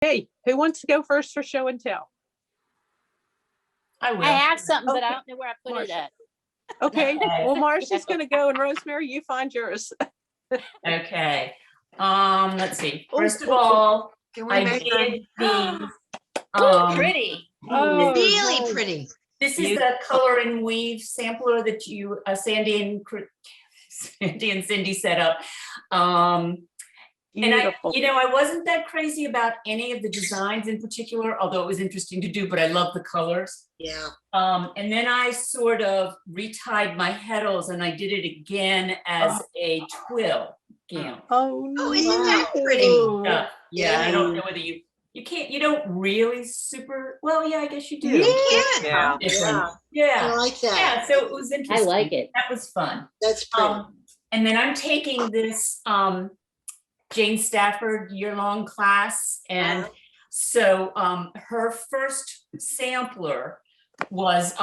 Hey, who wants to go first for show and tell? I will. I have something, but I Okay. don't know where I put it Marcia. at. Okay, well, Marcia's gonna go, and Rosemary, you find yours. Okay. Let's see. First of Oh, all, Can we I make did the Ooh, pretty. Oh, Really nice. pretty. this is the color and weave sampler that you Sandy and Cindy set up. And Beautiful. I wasn't that crazy about any of the designs in particular, although it was interesting to do, but I love the colors. Yeah. And then I sort of retied my heddles and I did it again as a twill gown. Oh, Oh, isn't that neat. pretty? Yeah, I don't know whether you don't really super, well, yeah, I guess you do. You can. Yeah. Different. I Yeah, like that. yeah, so it was I interesting. like it. That was fun. That's pretty. And then I'm taking this Jane Stafford year-long class, and so her first sampler was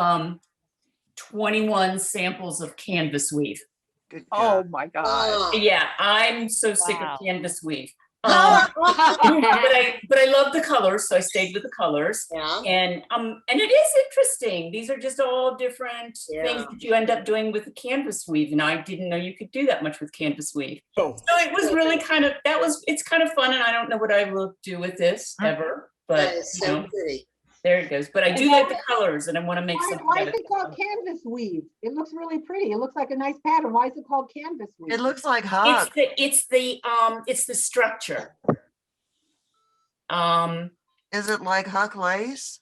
21 samples of canvas weave. Good Oh God. my God. Oh, Yeah, I'm so sick Wow. of canvas weave. Oh. But I love the colors, so I stayed with the colors. yeah. And it is interesting. These are just all different things that you end up doing with the canvas weave. And I didn't know you could do that much with canvas weave. Oh. So it was really it's kind of fun, and I don't know what I will do with this ever, but That is so pretty. there it goes. But I do like the colors, and I want to make something Why out is of it called canvas weave? It looks really pretty. It looks like a nice pattern. Why is it called canvas weave? It looks like hot. It's the structure. Is it like Huck lace?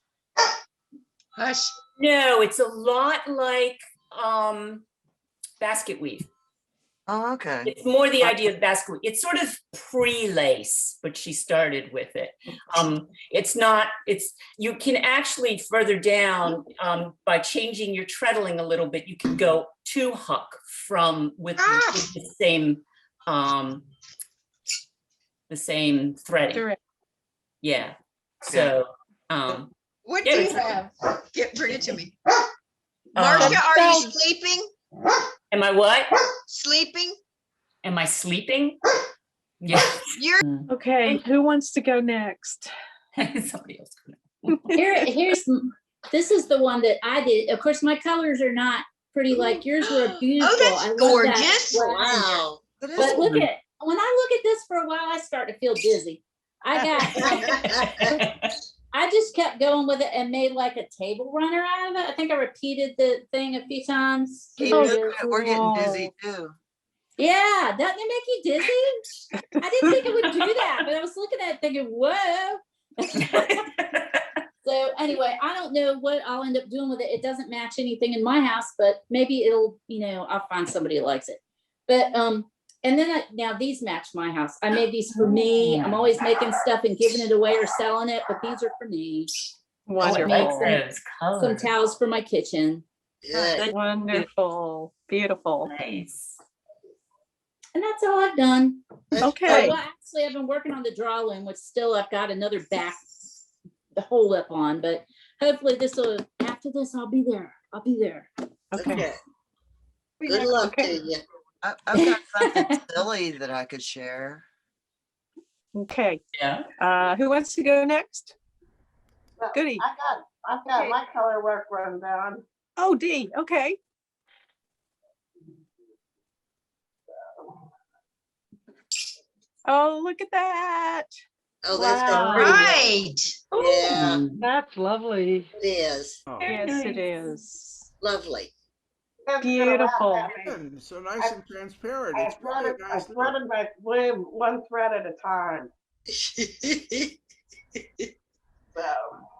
Hush. No, it's a lot like basket weave. Oh, okay. It's more the idea of basket weave. It's sort of pre-lace, but she started with it. You can actually further down by changing your treadling a little bit, you can go to Huck with the same threading. Direct. Yeah. So What Yeah, do it's- you have? Bring it to me. Um, Marcia, are you sleeping? am I what? Sleeping? Am I sleeping? Yeah. You're Okay, who wants to go next? Somebody else. This is the one that I did. Of course, my colors are not pretty like yours were beautiful. Oh, I that's love that. gorgeous. Wow. It is But when I look at this for a while, I start to feel dizzy. I just kept going with it and made like a table runner out of it. I think I repeated the thing a few times. Keep Oh, doing it. We're getting cool. dizzy too. Yeah, doesn't it make you dizzy? I didn't think it would do that, but I was looking at it thinking, whoa. So anyway, I don't know what I'll end up doing with it. It doesn't match anything in my house, but maybe it'll, I'll find somebody who likes it. But and then now these match my house. I made these for me. I'm always making stuff and giving it away or selling it, but these are for me. Wonderful. Some towels for my kitchen. Good. Wonderful. Beautiful. Nice. And that's all I've done. Okay. Well, actually, I've been working on the draw loom, which still I've got another back the hole up on, but hopefully after this, I'll be there. Okay. Good luck to you. I've got something silly that I could share. Okay. Yeah. Who wants to go next? Goody. I've got my color work run down. Oh, Dee. Okay. Oh, look at that. Oh, that's Wow. a pretty one. Right. Yeah, That's lovely. it is. Oh, Yes, it is. Lovely. Beautiful. good. So nice and transparent. I It's really a nice look. threaded my loom one thread at a time. So.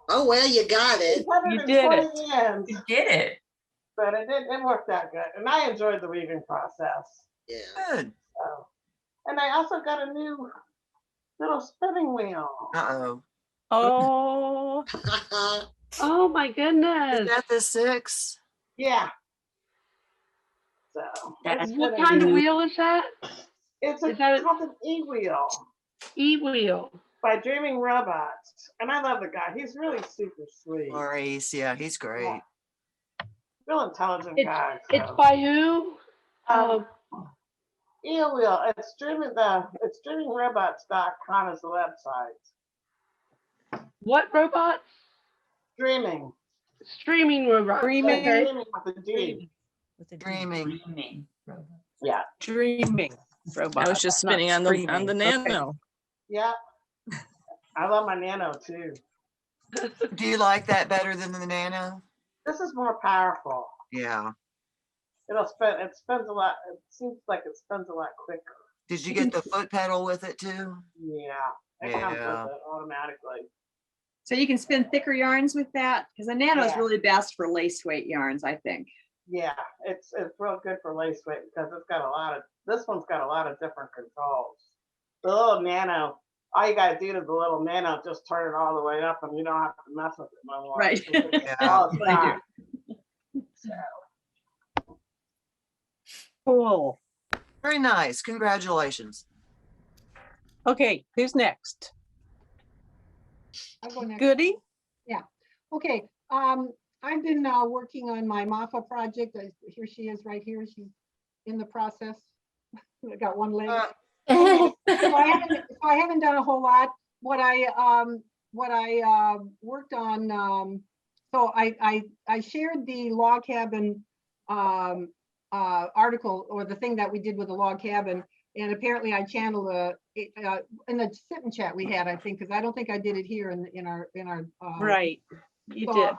Oh, well, you got it. You did it. 120 ends, You did it. but it worked out good. And I enjoyed the weaving process. Yeah. Good. So. And I also got a new little spinning wheel. Uh-oh. Oh, Oh my Is goodness. that the 6? Yeah. So. That's it's What been a- kind of wheel is that? It's is that a- called an e-wheel E-wheel. by Dreaming Robots. And I love the guy. He's really super sweet. Maurice, yeah, he's great. Real intelligent It's- guy. It's so. by who? E-wheel. It's streamingrobots.com is the website. What robots? Dreaming. Streaming robots. Dreaming. Okay. Dreaming with a D. Dreaming. Dreaming. Yeah, Dreaming robot. I was just not spinning on the screaming. Okay. Nano. yeah. I love my Nano too. Do you like that better than the Nano? This is more powerful. Yeah. It spins a lot. It seems like it spins a lot quicker. Did you get the foot pedal with it too? Yeah, it comes Yeah. with it automatically. So you can spin thicker yarns with that? Because the Nano is Yeah. really best for lace weight yarns, I think. Yeah, it's real good for lace weight because it's got a lot of, this one's got a lot of different controls. The little Nano, all you gotta do to the little Nano, just turn it all the way up and you don't have to mess with it no more. Right. All it's What I got. So, Cool. Very nice. Congratulations. Okay, who's next? I'll go next. Goody? Okay, I've been working on my MAFA project. Here she is right here. She's in the process. I got one leg. So I haven't done a whole lot. What I worked on, so I shared the log cabin article, or the thing that we did with the log cabin, and apparently I channeled in the sit and chat we had, I think, because I don't think I did it here in our Right, you so, did.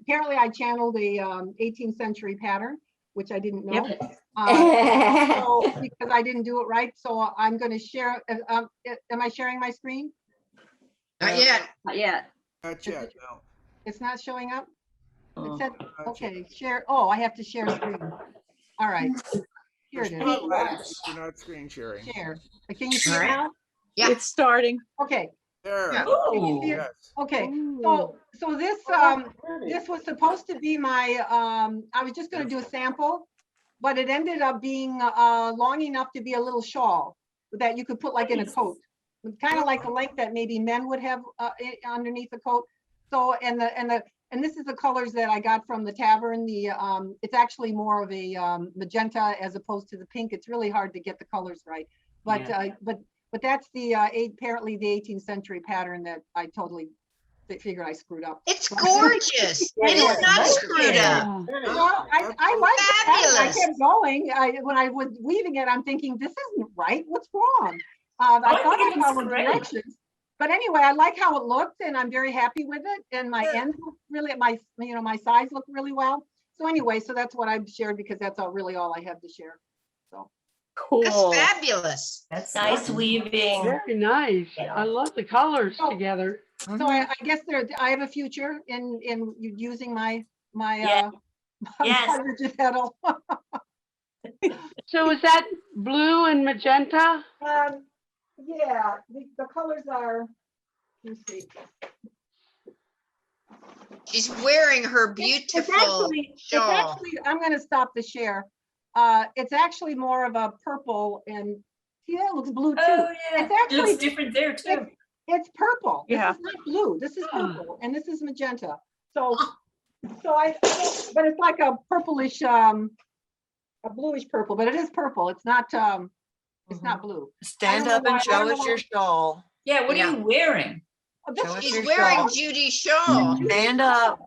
apparently I channeled a 18th century pattern, which I didn't know. Yep. So, because I didn't do it right, so I'm going to share. Am I sharing my screen? Not yet. Not yet. Not yet, no. It's not showing up? Oh. It said, okay, share. Oh, I have to share screen. All right. Here it Not is. letting us, you're not screen sharing. Share. Can you see it All right. now? Yeah. It's starting. Okay. There. Yeah. Ooh. Yes. Okay. Ooh. So this pretty. this was supposed to be my I was just going to do a sample, but it ended up being long enough to be a little shawl that you could put like in a coat, kind of like the length that maybe men would have underneath a coat. So and this is the colors that I got from the tavern. The it's actually more of a magenta as opposed to the pink. It's really hard to get the colors right, but but that's the apparently the 18th century pattern that I totally figured I screwed up. It's gorgeous. It is not screwed up. Well, I like the pattern. I Fabulous. kept going. When I was weaving it, I'm thinking, this isn't right. What's wrong? I I thought think I it looks followed great. directions. But anyway, I like how it looked and I'm very happy with it. And my ends look really, my sides look really well. So anyway, so that's what I've shared because that's really all I have to share. So. Cool. That's fabulous. That's nice weaving. Very nice. I love the colors Oh. together. So I guess I have a future in using my Yeah. Yes. my rigid pedal. So is that blue and magenta? Yeah, the colors are, let's see. She's wearing her It's beautiful shawl. actually, I'm gonna stop the share. It's actually more of a purple and, see, that looks blue too. Oh, yeah. It's It actually, looks different there too. it's purple. This Yeah. is not blue. This is purple and this is magenta. So but it's like a purplish, a bluish purple, but it is purple. It's not blue. Stand I don't up know and why- I show don't us know your why- shawl. Yeah, what Yeah. are you wearing? Oh, this Show us is- She's your wearing shawl. Judy's shawl. Stand up.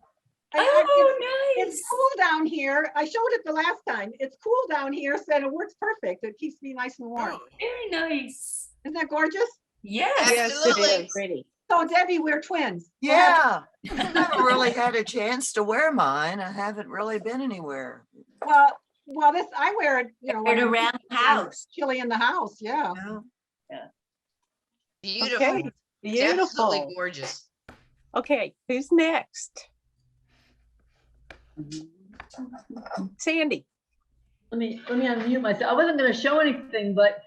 Oh, It's nice. cool down here. I showed it the last time. It's cool down here, so it works perfect. It keeps me nice and warm. Oh, Very nice. Isn't that gorgeous? Yes. Absolutely. Pretty. So Debbie, we're twins. Yeah. I haven't really had a chance to wear mine. I haven't really been anywhere. Well, this, I wear it, Wear it when around the house. chilly in the house, yeah. Yeah. Beautiful. Okay, It's absolutely beautiful. gorgeous. Okay, who's next? Sandy. Let me unmute myself. I wasn't going to show anything, but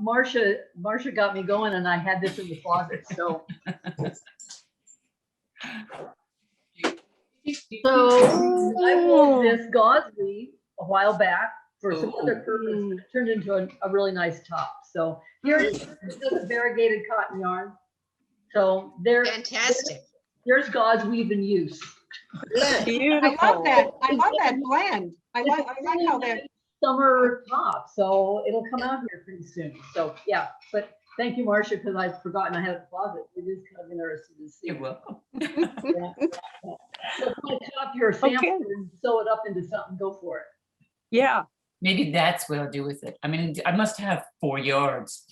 Marcia got me going, and I had this in the closet. So, I wove this gauze weave a while back for some other purpose. It turned into a really nice top. So here's a variegated cotton yarn. So Fantastic. there's gauze weave in use. Good. I Beautiful. love that. I love that blend. I like how that, Summer top, so it'll come out here pretty soon. So yeah, but Thank you, Marcia, because I'd forgotten I had a closet. It is kind of interesting to see. You're welcome. Yeah. So if you want to copy your sample Okay. and sew it up into something, go for it. Yeah. Maybe that's what I'll do with it. I mean, I must have 4 yards.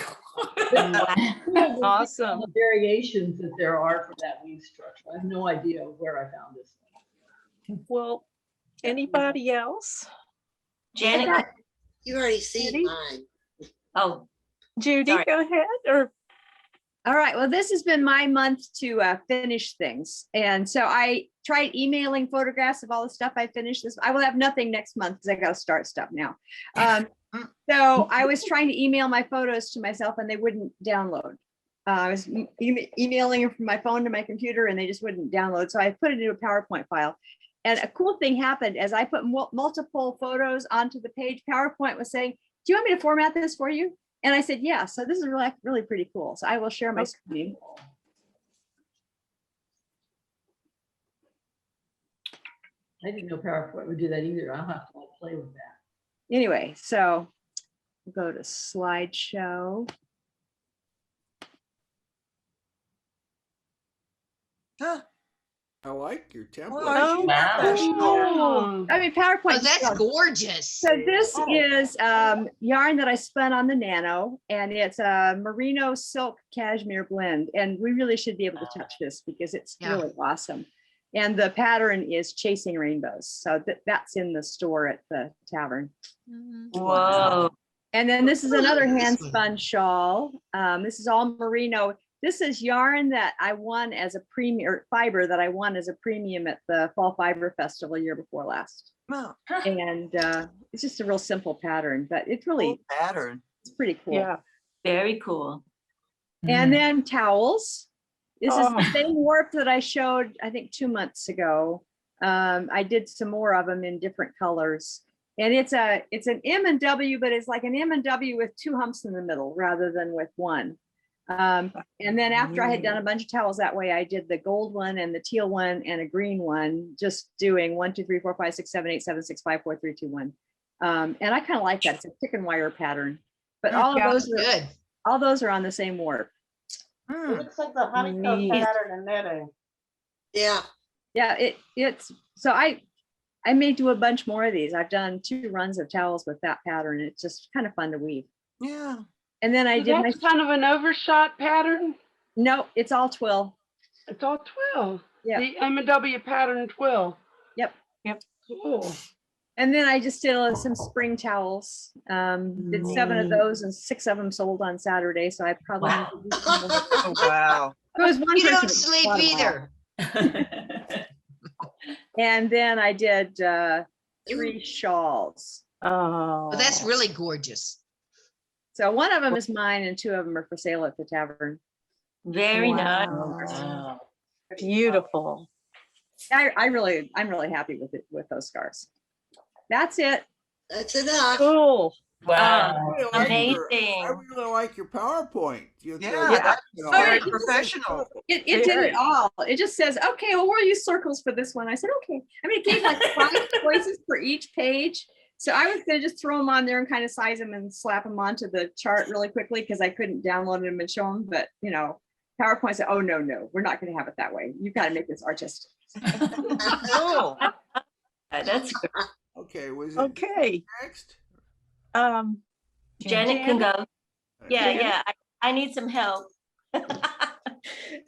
Awesome. The variations that there are for that weave structure. I have no idea where I found this. Well, anybody else? Janet, you already Judy? see mine. Oh, Judy, Sorry. go ahead. Or All right, well, this has been my month to finish things. And so I tried emailing photographs of all the stuff I finished this. I will have nothing next month because I got to start stuff now. So I was trying to email my photos to myself and they wouldn't download. I was emailing them from my phone to my computer and they just wouldn't download. So I put it into a PowerPoint file. And a cool thing happened as I put multiple photos onto the page. PowerPoint was saying, do you want me to format this for you? And I said, yeah. So this is really pretty cool. So I will share my screen. I didn't know PowerPoint would do that either. I'll have to play with that. Anyway, so we'll go to slideshow. Huh. I like your template. Oh, wow. I mean, PowerPoint. Oh, that's gorgeous. So this is yarn that I spun on the Nano, and it's a merino silk cashmere blend. And we really should be able to touch this because it's really awesome. And the pattern is Chasing Rainbows. So that's in the store at the tavern. Whoa. And then this is another hand spun shawl. This is all merino. This is yarn that I won as a premium, or fiber that I won as a premium at the Fall Fiber Festival year before last. Oh, And it's just a real simple pattern, but it's really, cool pattern. it's pretty cool. yeah. Very cool. And then towels. This is Oh. the same warp that I showed, I think 2 months ago. I did some more of them in different colors. And it's an M and W, but it's like an M and W with 2 humps in the middle rather than with one. And then after I had done a bunch of towels that way, I did the gold one and the teal one and a green one, just doing 1, 2, 3, 4, 5, 6, 7, 8, 7, 6, 5, 4, 3, 2, 1. And I kind of like that. It's a chicken wire pattern, but all of those are on the same warp. It looks like the honeycomb Neat. pattern in knitting. Yeah. Yeah, it's so I may do a bunch more of these. I've done 2 runs of towels with that pattern. It's just kind of fun to weave. Yeah. And then I So did my, that's kind of an overshot pattern. no, it's all twill. It's all twill. Yeah. The M&W pattern twill. Yep. Cool. And then I just did some spring towels. Did 7 of those and 6 of them sold on Saturday. So I probably Wow. need to do some more. Oh, wow. There was one You person don't that sleep bought 'em all. either. And then I did 3 shawls. Oh. Well, that's really gorgeous. So one of them is mine and 2 of them are for sale at the tavern. Very nice. Wow. Beautiful. I'm really happy with it, with those scarves. That's it. That's enough. Cool. Wow. I really Amazing. like your PowerPoint. Yeah, that's very professional. It did it all. It just says, okay, well, we'll use circles for this one. I said, okay. I mean, it gave like 5 choices for each page. So I was gonna just throw them on there and kind of size them and slap them onto the chart really quickly because I couldn't download them and show them. But you know, PowerPoint said, oh no, we're not gonna have it that way. You've got to make this artistic. Cool. That's good. Okay, was it Okay. next? Janet can go. Yeah, Janet? yeah. I need some help.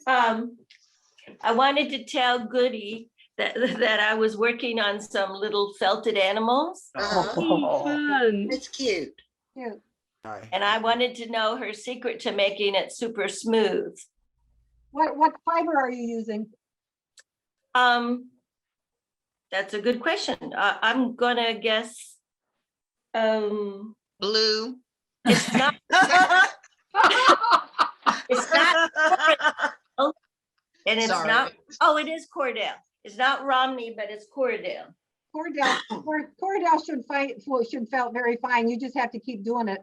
I wanted to tell Goody that I was working on some little felted animals, Uh-huh. Fun. It's cute. Hi. and I wanted to know her secret to making it super smooth. What fiber are you using? That's a good question. I'm gonna guess. Blue. It's not. It's not. And it's Sorry. not. Oh, it is Cordell. It's not Romney, but it's Cordell. Cordell should felt very fine. You just have to keep doing it.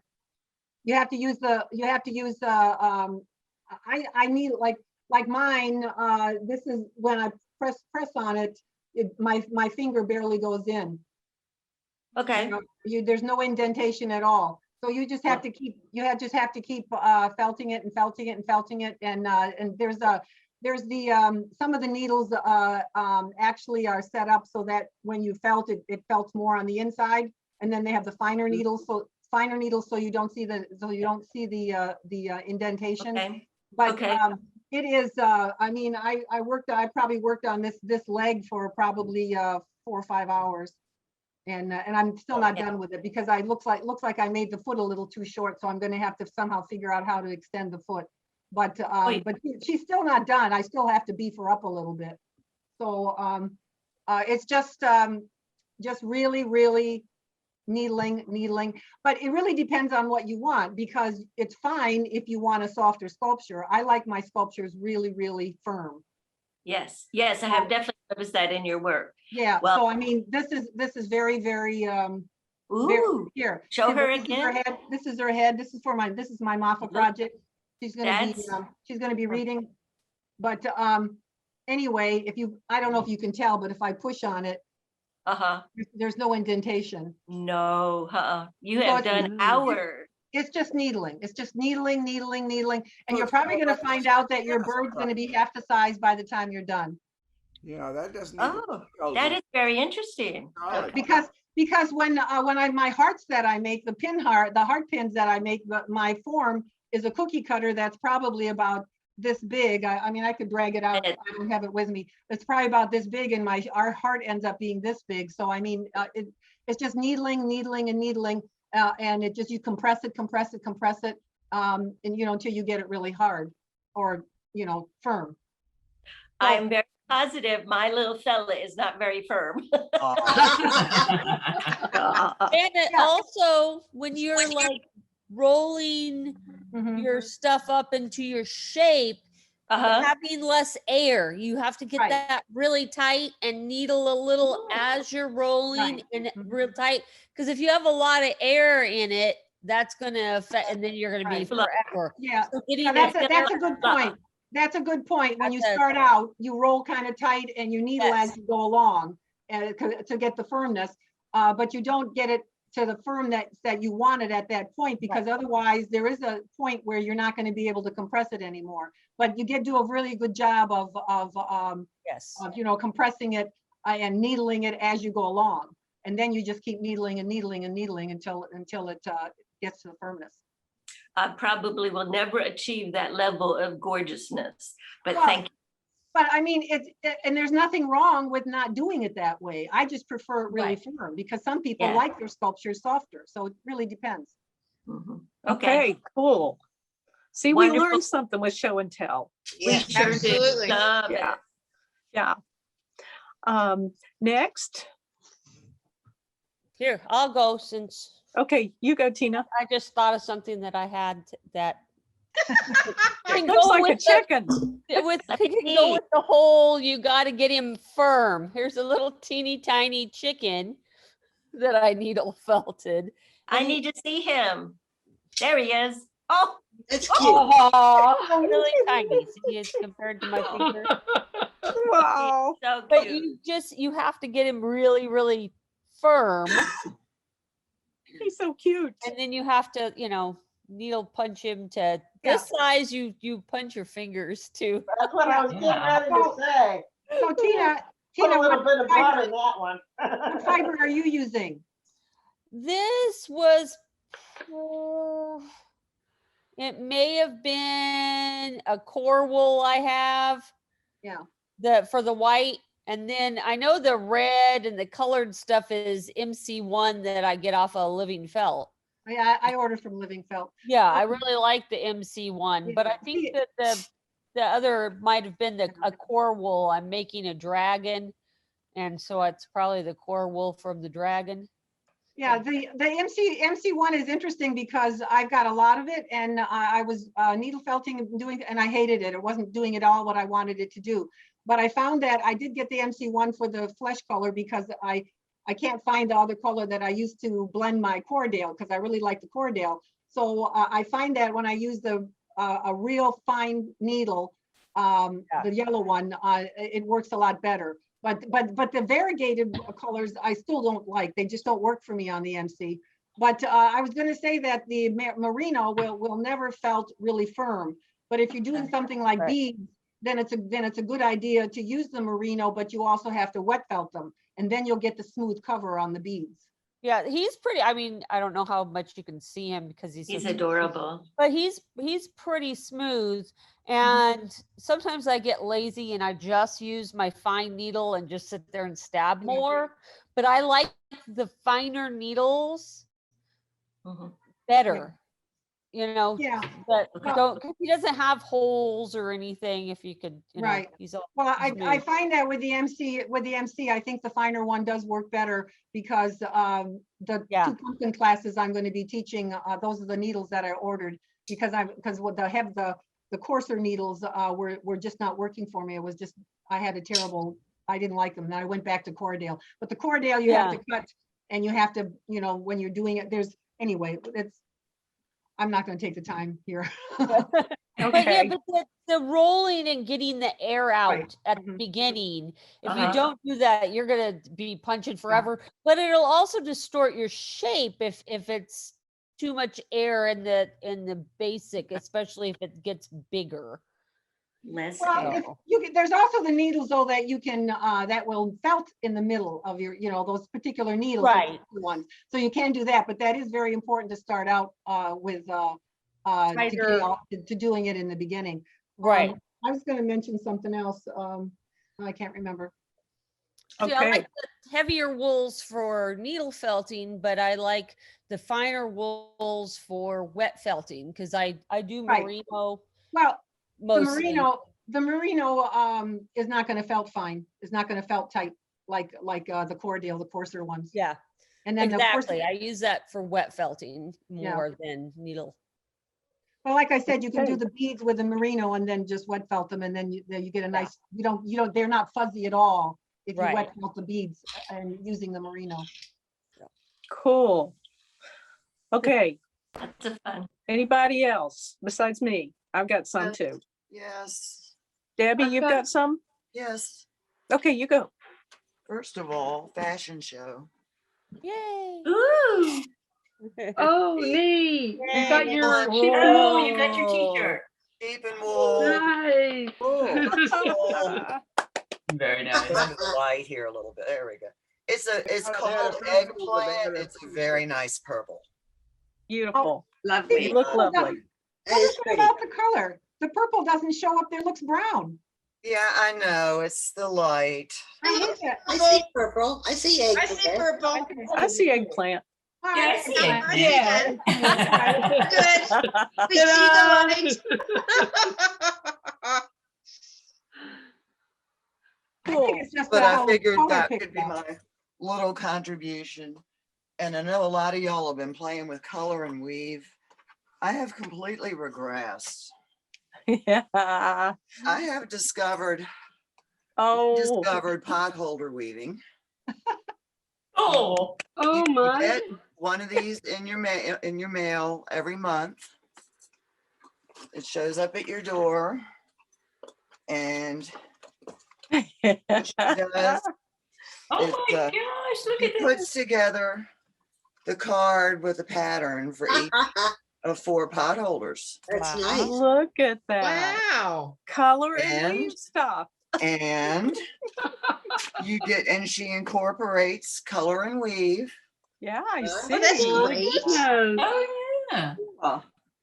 You have to use the I need like mine, this is when I press on it, my finger barely goes in. Okay. There's no indentation at all. So you just have to keep, just have to keep felting it and felting it and felting it. And there's the, some of the needles actually are set up so that when you felt it, it felts more on the inside. And then they have the finer needles, so you don't see the indentation. Okay. But Okay. it is, I mean, I probably worked on this leg for probably 4 or 5 hours. And I'm still not done with it because looks like I made the foot a little too short. So I'm going to have to somehow figure out how to extend the foot. But she's still not done. I still have to beef her up a little bit. So it's just really, really needling. But it really depends on what you want, because it's fine if you want a softer sculpture. I like my sculptures really, really firm. Yes, I have definitely noticed that in your work. Yeah, Well, so I mean, this is very, very, ooh, here. show her This is her again. head. This is her head. This is my Maffa project. She's gonna be reading. But anyway, I don't know if you can tell, but if I push on it, there's no indentation. No, you have done hours. It's just needling. It's just needling. And you're probably going to find out that your bird's going to be half the size by the time you're done. Yeah, that doesn't. Oh, that is very interesting. Because when my hearts that I make, the heart pins that I make, my form is a cookie cutter that's probably about this big. I mean, I could drag it out. I don't have it with me. It's probably about this big, and our heart ends up being this big. So I mean, it's just needling, and it just, you compress it, and until you get it really hard or firm. So, I'm very positive my little fella is not very firm. And also, when you're like rolling your stuff up into your shape, having less air, you have to get that really tight and needle a little as you're rolling and real tight. Because if you have a lot of air in it, that's going to affect, and then you're going to be forever. Yeah, so that's a good point. That's a good point. When you start out, you roll kind of tight and you needle as you go along to get the firmness, but you don't get it to the firm that you wanted at that point, because otherwise there is a point where you're not going to be able to compress it anymore. But you do a really good job of compressing it and needling it as you go along, and then you just keep needling until it gets to the firmness. I probably will never achieve that level of gorgeousness, but thank you. But I mean, and there's nothing wrong with not doing it that way. I just prefer it really firm, because some people like their sculptures softer. So it really depends. Okay, cool. See, we learned something with show and tell. Yeah, absolutely. Yeah. Next. Here, I'll go since. Okay, you go, Tina. I just thought of something that I had that. Looks like a chicken. Go with the whole, you got to get him firm. Here's a little teeny tiny chicken that I needle felted. I need to see him. There he is. Oh, it's cute. Oh, really tiny. See, it's compared to my finger. Wow. So but you have to get him really, really firm. He's so cute. And then you have to, needle punch him to this size. You punch your fingers too. That's what I was getting ready to say. So Tina, Put a little bit of blood in that one. What fiber are you using? This was, it may have been a core wool I have. Yeah. For the white. And then I know the red and the colored stuff is MC1 that I get off of Living Felt. Yeah, I ordered from Living Felt. Yeah, I really like the MC1, but I think that the other might have been a core wool. I'm making a dragon, and so it's probably the core wool from the dragon. Yeah, the MC1 is interesting because I've got a lot of it, and I was needle felting and doing, and I hated it. It wasn't doing it all what I wanted it to do. But I found that I did get the MC1 for the flesh color because I can't find the other color that I used to blend my Cordale, because I really like the Cordale. So I find that when I use a real fine needle, the yellow one, it works a lot better. But the variegated colors I still don't like. They just don't work for me on the MC. But I was gonna say that the merino will never felt really firm. But if you're doing something like beads, then it's a good idea to use the merino, but you also have to wet felt them. And then you'll get the smooth cover on the beads. Yeah, he's pretty. I mean, I don't know how much you can see him because he's so adorable. but he's pretty smooth. And sometimes I get lazy and I just use my fine needle and just sit there and stab more. But I like the finer needles better. You know, but don't, 'cause he doesn't have holes or anything. If you could, you know, he's all well, I smooth. find that with the MC, I think the finer one does work better because the 2 pumpkin classes I'm going to be teaching, those are the needles that I ordered because with the coarser needles were just not working for me. It was just, I had a terrible, I didn't like them. Then I went back to Cordale, but the Cordale you have to cut and you have to, you know, when you're doing it, anyway, I'm not going to take the time here. But yeah, but the rolling and getting the air out at the beginning, if you don't do that, you're going to be punching forever. But it'll also distort your shape if it's too much air in the basic, especially if it gets bigger. Well, there's also the needles though that you can that will felt in the middle of your, you know, those particular needles, ones. So you can do that, but that is very important to start out with to doing it in the beginning. I was going to mention something else. I can't remember. See, I like the heavier wools for needle felting, but I like the finer wools for wet felting because I do merino. Well, mostly. the merino is not going to felt fine. It's not going to felt tight like the Cordale, the coarser ones. Yeah. And then exactly, I use that for wet felting more than needle. Well, like I said, you can do the beads with the merino and then just wet felt them, and then you get a nice. You don't. They're not fuzzy at all if you wet felt the beads and using the merino. Cool. Okay. That's fun. Anybody else besides me? I've got some too. Yes. Debbie, you've got some? Yes. Okay, you go. First of all, fashion show. Yay. Ooh. Oh, neat. You got your Oh, you got your t-shirt. Sheep and wool. Nice. Very nice. The light here a little bit. There we go. It's called eggplant. It's a very nice purple. Beautiful. Lovely. You look lovely. What about the color? The purple doesn't show up there, looks brown. Yeah, I know. It's the light. I see purple. I see egg. I see purple. I see eggplant. Yeah, I see it. Yeah. Good. We see the light. Cool. But I figured that could be my little contribution. And I know a lot of y'all have been playing with color and weave. I have completely regressed. Yeah. I have discovered potholder weaving. Oh my! Get one of these in your mail every month. It shows up at your door, and it does. Oh my gosh! Look at this. Puts together the card with a pattern for each of 4 potholders. That's nice. Look at that. Wow. Color and weave stuff. And you get, and she incorporates color and weave. Yeah, I see. Oh, that's great. Oh yeah.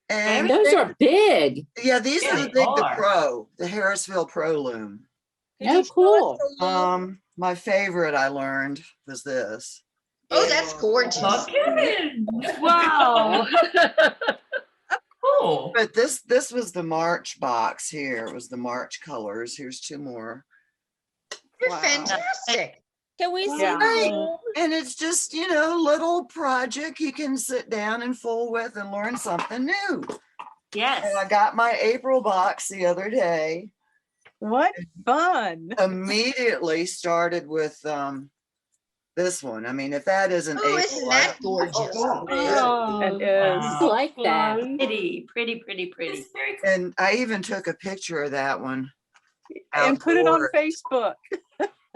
And those are big. Yeah, these are the Harrisville Pro Loom. Oh, cool. My favorite I learned was this. Oh, that's gorgeous. Wow. Cool. But this was the March box here. It was the March colors. Here's 2 more. You're fantastic. Can we see? Right. And it's just, little project you can sit down and fool with and learn something new. Yes. And I got my April box the other day. What fun. Immediately started with this one. I mean, if that isn't April, isn't that gorgeous? It is. I like that. Pretty. It's very cool. And I even took a picture of that one. And put it on outdoors. Facebook.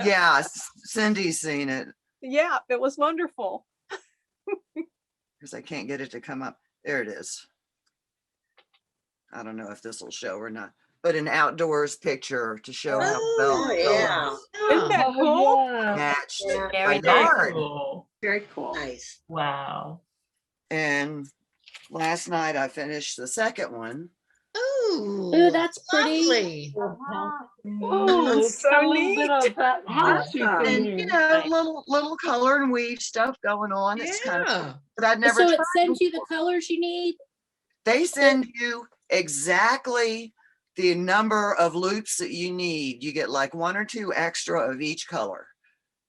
Yeah, Cindy's seen it. Yeah, it was wonderful. because I can't get it to come up. There it is. I don't know if this will show or not, but an outdoors picture to show how well the colors Isn't that cool? matched Very, my very yard. cool. Very cool. Nice. Wow. And last night I finished the second one. Ooh, Ooh, that's pretty. lovely. Oh, That's so so a little neat. bit of that house you can And do. little color and weave stuff going on. It's kind of, Yeah. but I'd never So it tried sends you the before. colors you need? They send you exactly the number of loops that you need. You get like 1 or 2 extra of each color.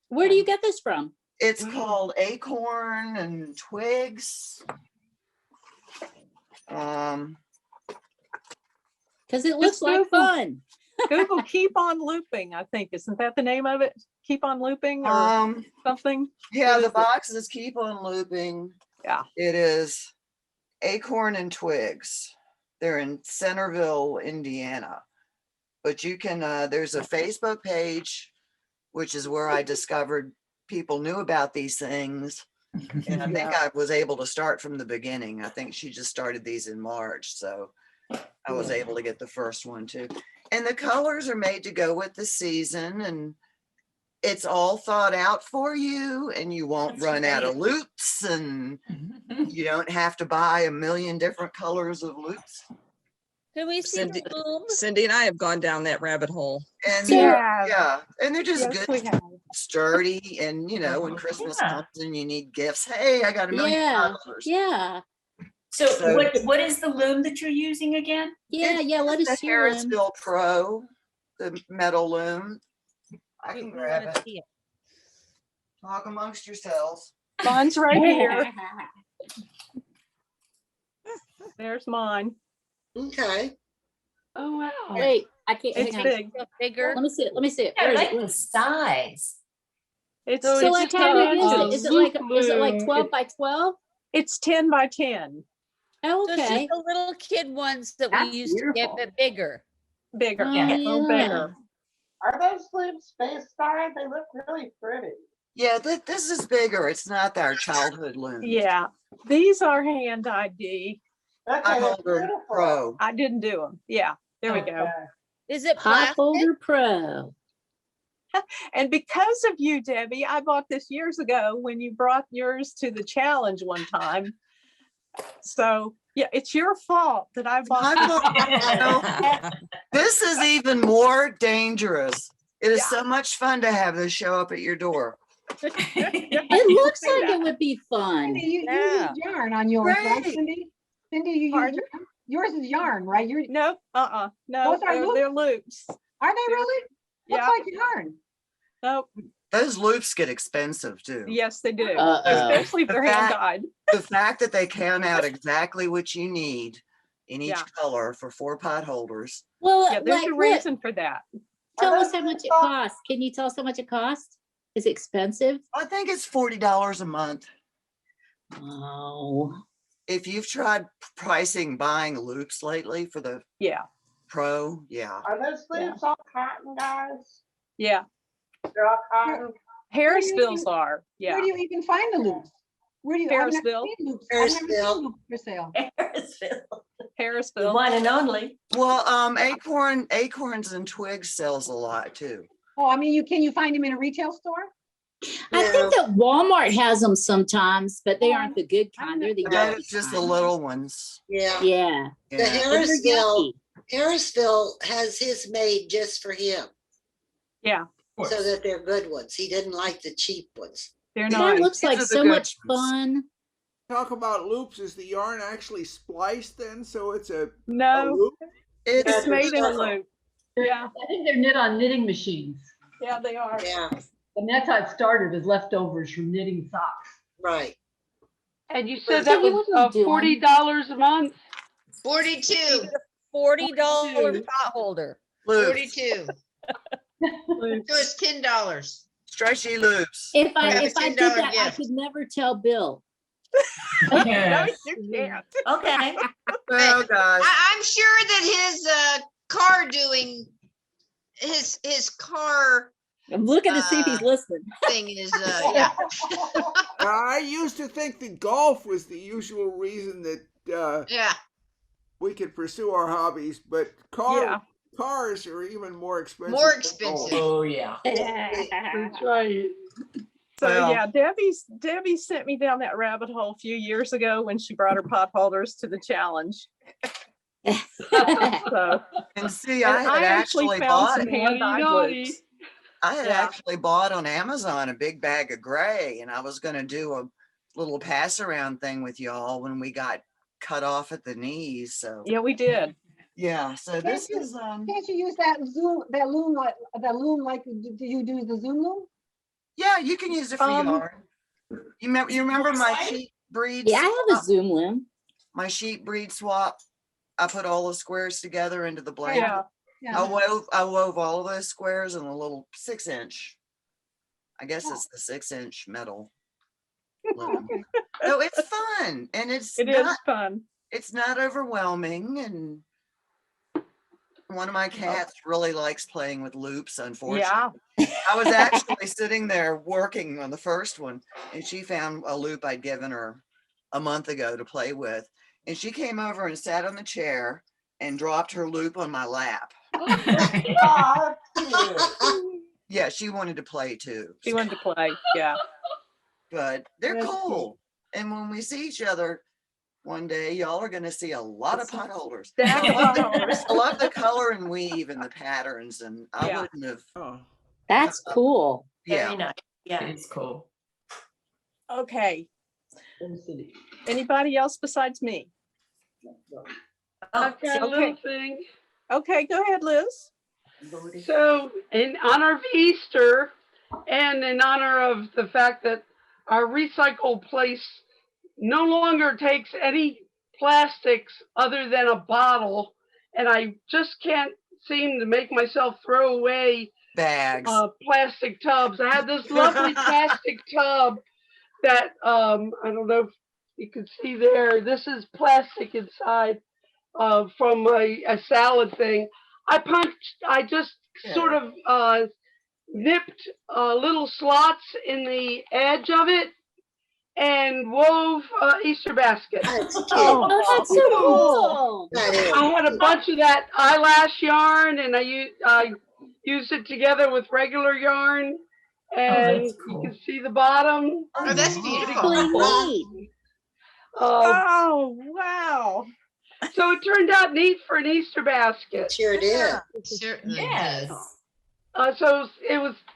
Where do you get this from? It's called Acorn and Twigs. Because it looks like Google. fun. Google Keep On Looping, I think. Isn't that the name of it? Keep On Looping or something? Yeah, What the is it? boxes keep on looping. Yeah. It is Acorn and Twigs. They're in Centerville, Indiana. But you can, there's a Facebook page, which is where I discovered people knew about these things. And I think I was able to start from the beginning. I think she just started these in March. So I was able to get the first one too. And the colors are made to go with the season, and it's all thought out for you, and you won't run out of loops, and you don't have to buy a million different colors of loops. Can we see Cindy, the loom? Cindy and I have gone down that rabbit hole. And Yeah. and they're just Yes, good, we have. sturdy, and when Christmas comes and you need gifts, hey, I got a million Yeah, colors. yeah, So what is the loom that you're using again? yeah, yeah. Let It's us the see them. Harrisville Pro, the metal loom. I can We grab wanna it. see it. Talk amongst yourselves. Mine's right here. There's mine. Okay. Oh, wow. Wait, I can't. It's hang on. big. Bigger. Let me see it. Let me see it. I Where is like it? the size. It's So So it's like just how a- big is a it? Is it loop like loom. 12 by 12? It's 10 by 10. Oh, So it's okay. the little kid ones that That's we used to get, beautiful. but bigger. Bigger. Oh, A little yeah. bigger. Are those loops space dyed? They look really pretty. Yeah, this is bigger. It's not our childhood loom. Yeah. These are hand ID. Okay, that's Potholder beautiful. Pro. I didn't do them. Yeah. There we go. Okay. Is it plastic? Potholder Pro. And because of you, Debbie, I bought this years ago when you brought yours to the challenge one time. So yeah, it's your fault that I bought This is even more dangerous. It is Yeah. so much fun to have this show up at your door. It looks like it would be fun. Cindy, you Yeah. use yarn on yours, right, Great. Cindy? Cindy, you use Pardon? yarn? Yours is yarn, right? You're, No, no, Those are they're loops. are they really? Looks Yeah. like yarn. No, Those loops get expensive too. yes, they do. Uh-oh. Especially if they're hand fact- dyed. The fact that they count out exactly what you need in each Yeah. color for 4 pot holders. Well, Yeah, there's like, a look, reason for that. tell Are us those how much it soft? costs. Can you tell us how much it costs? Is it expensive? I think it's $40 a month. Oh, If you've tried pricing buying loops lately for the Yeah, Pro, yeah. Are those loops all cotton, guys? yeah. They're all cotton. Harrisville's are, yeah. Where do you even find the loops? Where do you? I've never Harrisville. seen loops. I've never seen Harrisville. loops for sale. The Harrisville. one and only. Well, Acorns and Twigs sells a lot too. Oh, I mean, can you find them in a retail store? I think that Walmart has them sometimes, but they aren't the good kind. They're the Yeah, yucky it's just the kind. little ones. Yeah. Yeah. The Yeah. But they're Harrisville, yucky. Harrisville has his made just for him, Yeah, so that they're good ones. He didn't like the cheap ones. they're That nice. looks These like are the so good much ones. fun. Talk about loops. Is the yarn actually spliced then? So it's a No, loop? it's That's made in a circle. loop. Yeah, I think they're knit on knitting machines. yeah, they are. Yeah, And that's how it started, as leftovers from knitting socks. right. And you What said that Debbie, was what are you doing? $40 a month? 42. $40 pot holder. Loops, 42. So it's $10. stretchy loops. If I Have a did $10 that, I gift. could never tell Bill. No, Yes. you can't. Okay. Oh gosh. I'm sure that his car doing his car I'm looking to see if he's listening. Thing is, yeah. I used to think that golf was the usual reason that Yeah. we could pursue our hobbies, but cars are even more expensive. More than golf. expensive. Oh, yeah. That's right. So Well- yeah, Debbie sent me down that rabbit hole a few years ago when she brought her potholders to the challenge. So And see, and I had actually actually found bought, some hand-dyed Naughty. loops. I had Yeah. actually bought on Amazon a big bag of gray, and I was gonna do a little pass around thing with y'all when we got cut off at the knees. So Yeah, we did. yeah, so this is Can't you use that loom like, do you do the Zoom loom? yeah, you can use it for yarn. You remember my sheep breed? Yeah, I have a Zoom loom. My sheep breed swap. I put all the squares together into the blanket. Yeah. I wove all of those squares in a little 6-inch. I guess it's the 6-inch metal loom. So it's fun, and It is fun. it's not overwhelming, and one of my cats really likes playing with loops, unfortunately. Yeah. I was actually sitting there working on the first one, and she found a loop I'd given her a month ago to play with, and she came over and sat on the chair and dropped her loop on my lap. Oh, that's cute. Yeah, she wanted to play too. She wanted to play. Yeah. But they're That's cool. And when we see each other one day, y'all are going to see a lot of potholders. Stack of potholders. I love the color and weave and the patterns, and I Yeah. wouldn't have. Oh. That's cool. Yeah. Very nice. Yeah. It's cool. Okay. Anybody else besides me? I've got a Okay. little thing. Okay, go ahead, Liz. So in honor of Easter and in honor of the fact that our recycle place no longer takes any plastics other than a bottle, and I just can't seem to make myself throw away Bags. plastic tubs. I have this lovely plastic tub that I don't know if you can see there. This is plastic inside from a salad thing. I just sort of nipped little slots in the edge of it and wove Easter baskets. Oh, that's so cool. I had a bunch of that eyelash yarn, and I used it together with regular yarn, and that's cool. you can see the bottom. Oh, that's beautiful. Really neat. Oh, wow. So it turned out neat for an Easter basket. Sure did. It certainly Yes. did. So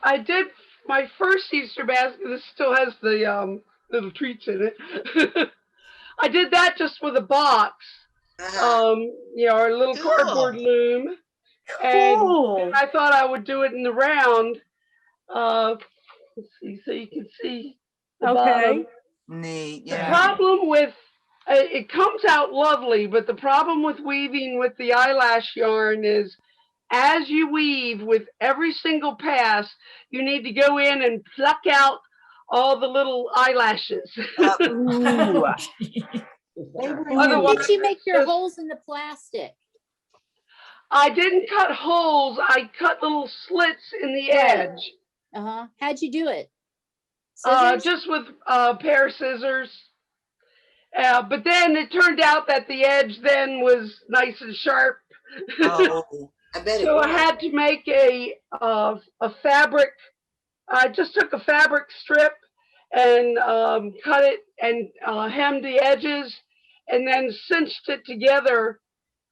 I did my first Easter basket. This still has the little treats in it. I did that just with a box, our little Cool. cardboard loom. Cool. And I thought I would do it in the round. Let's see, so you can see the bottom. Neat. The Yeah. problem with it comes out lovely, but the problem with weaving with the eyelash yarn is as you weave with every single pass, you need to go in and pluck out all the little eyelashes. Ooh. How did you make your holes in the plastic? I didn't cut holes, I cut little slits in the edge. Uh-huh. How'd you do it? Scissors? Just with a pair of scissors. But then it turned out that the edge then was nice and sharp. Oh, I bet it So I was. had to make a fabric. I just took a fabric strip and cut it and hemmed the edges, and then cinched it together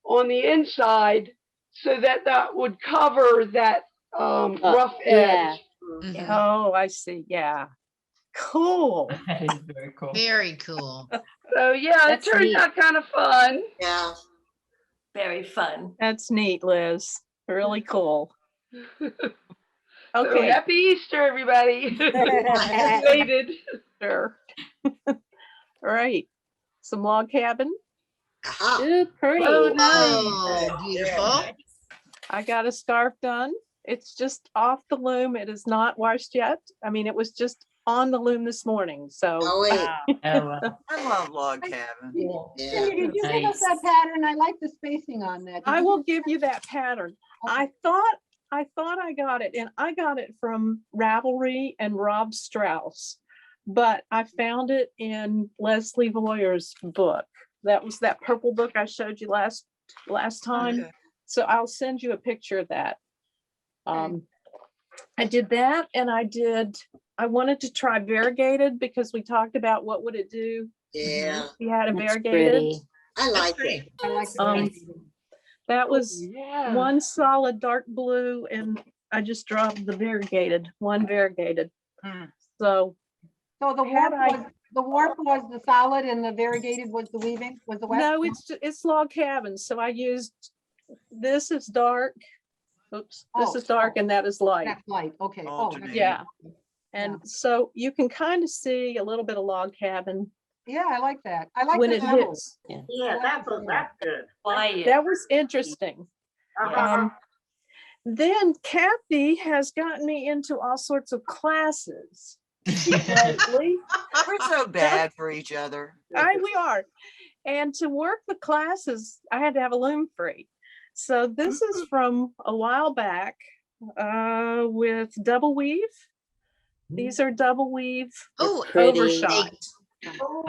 on the inside so that that would cover that rough yeah. edge. Mhm. Oh, I see. Yeah. Cool. That is very cool. Very cool. So yeah, That's it turned neat. out kind of fun. Yeah. Very fun. That's neat, Liz. Really cool. So Okay. happy Easter, everybody. Related. Sure. All right. Some log cabin. Aha. Ooh, pretty. Oh, nice. Oh, beautiful. I got a scarf done. It's just off the loom. It is not washed yet. I mean, it was just on the loom this morning. So Oh, wait. Oh, wow. I love log cabin. Yeah. Cindy, did you give us Nice. that pattern? I like the spacing on that. Did I you will give give you that pattern. I thought I thought I got it, and I got it from Ravelry and Rob Strauss, but I found it in Leslie Voyer's book. That was that purple book I showed you last time. Okay. So I'll send you a picture of that. I did that, and I wanted to try variegated because we talked about what would it do Yeah, if you had a That's variegated. pretty. I like it. I like That was Yeah. one solid dark blue, and I just dropped the variegated, one variegated. Hmm. So So the Had warp was the solid and the variegated was the weaving, was the wet? no, it's log cabins. So I used, this is dark. Oops, this Oh, is dark and that is light. That's light, okay. Oh, Alternate. Yeah. And so you can kind of see a little bit of log cabin yeah, I like that. I like when the it levels. hits. Yeah, that's good. Quiet. That was interesting. Uh-huh. Then Kathy has gotten me into all sorts of classes lately. We're so bad for each other. We are. And to work the classes, I had to have a loom free. So this is from a while back with double weave. These are double weave Oh, overshot. Oh,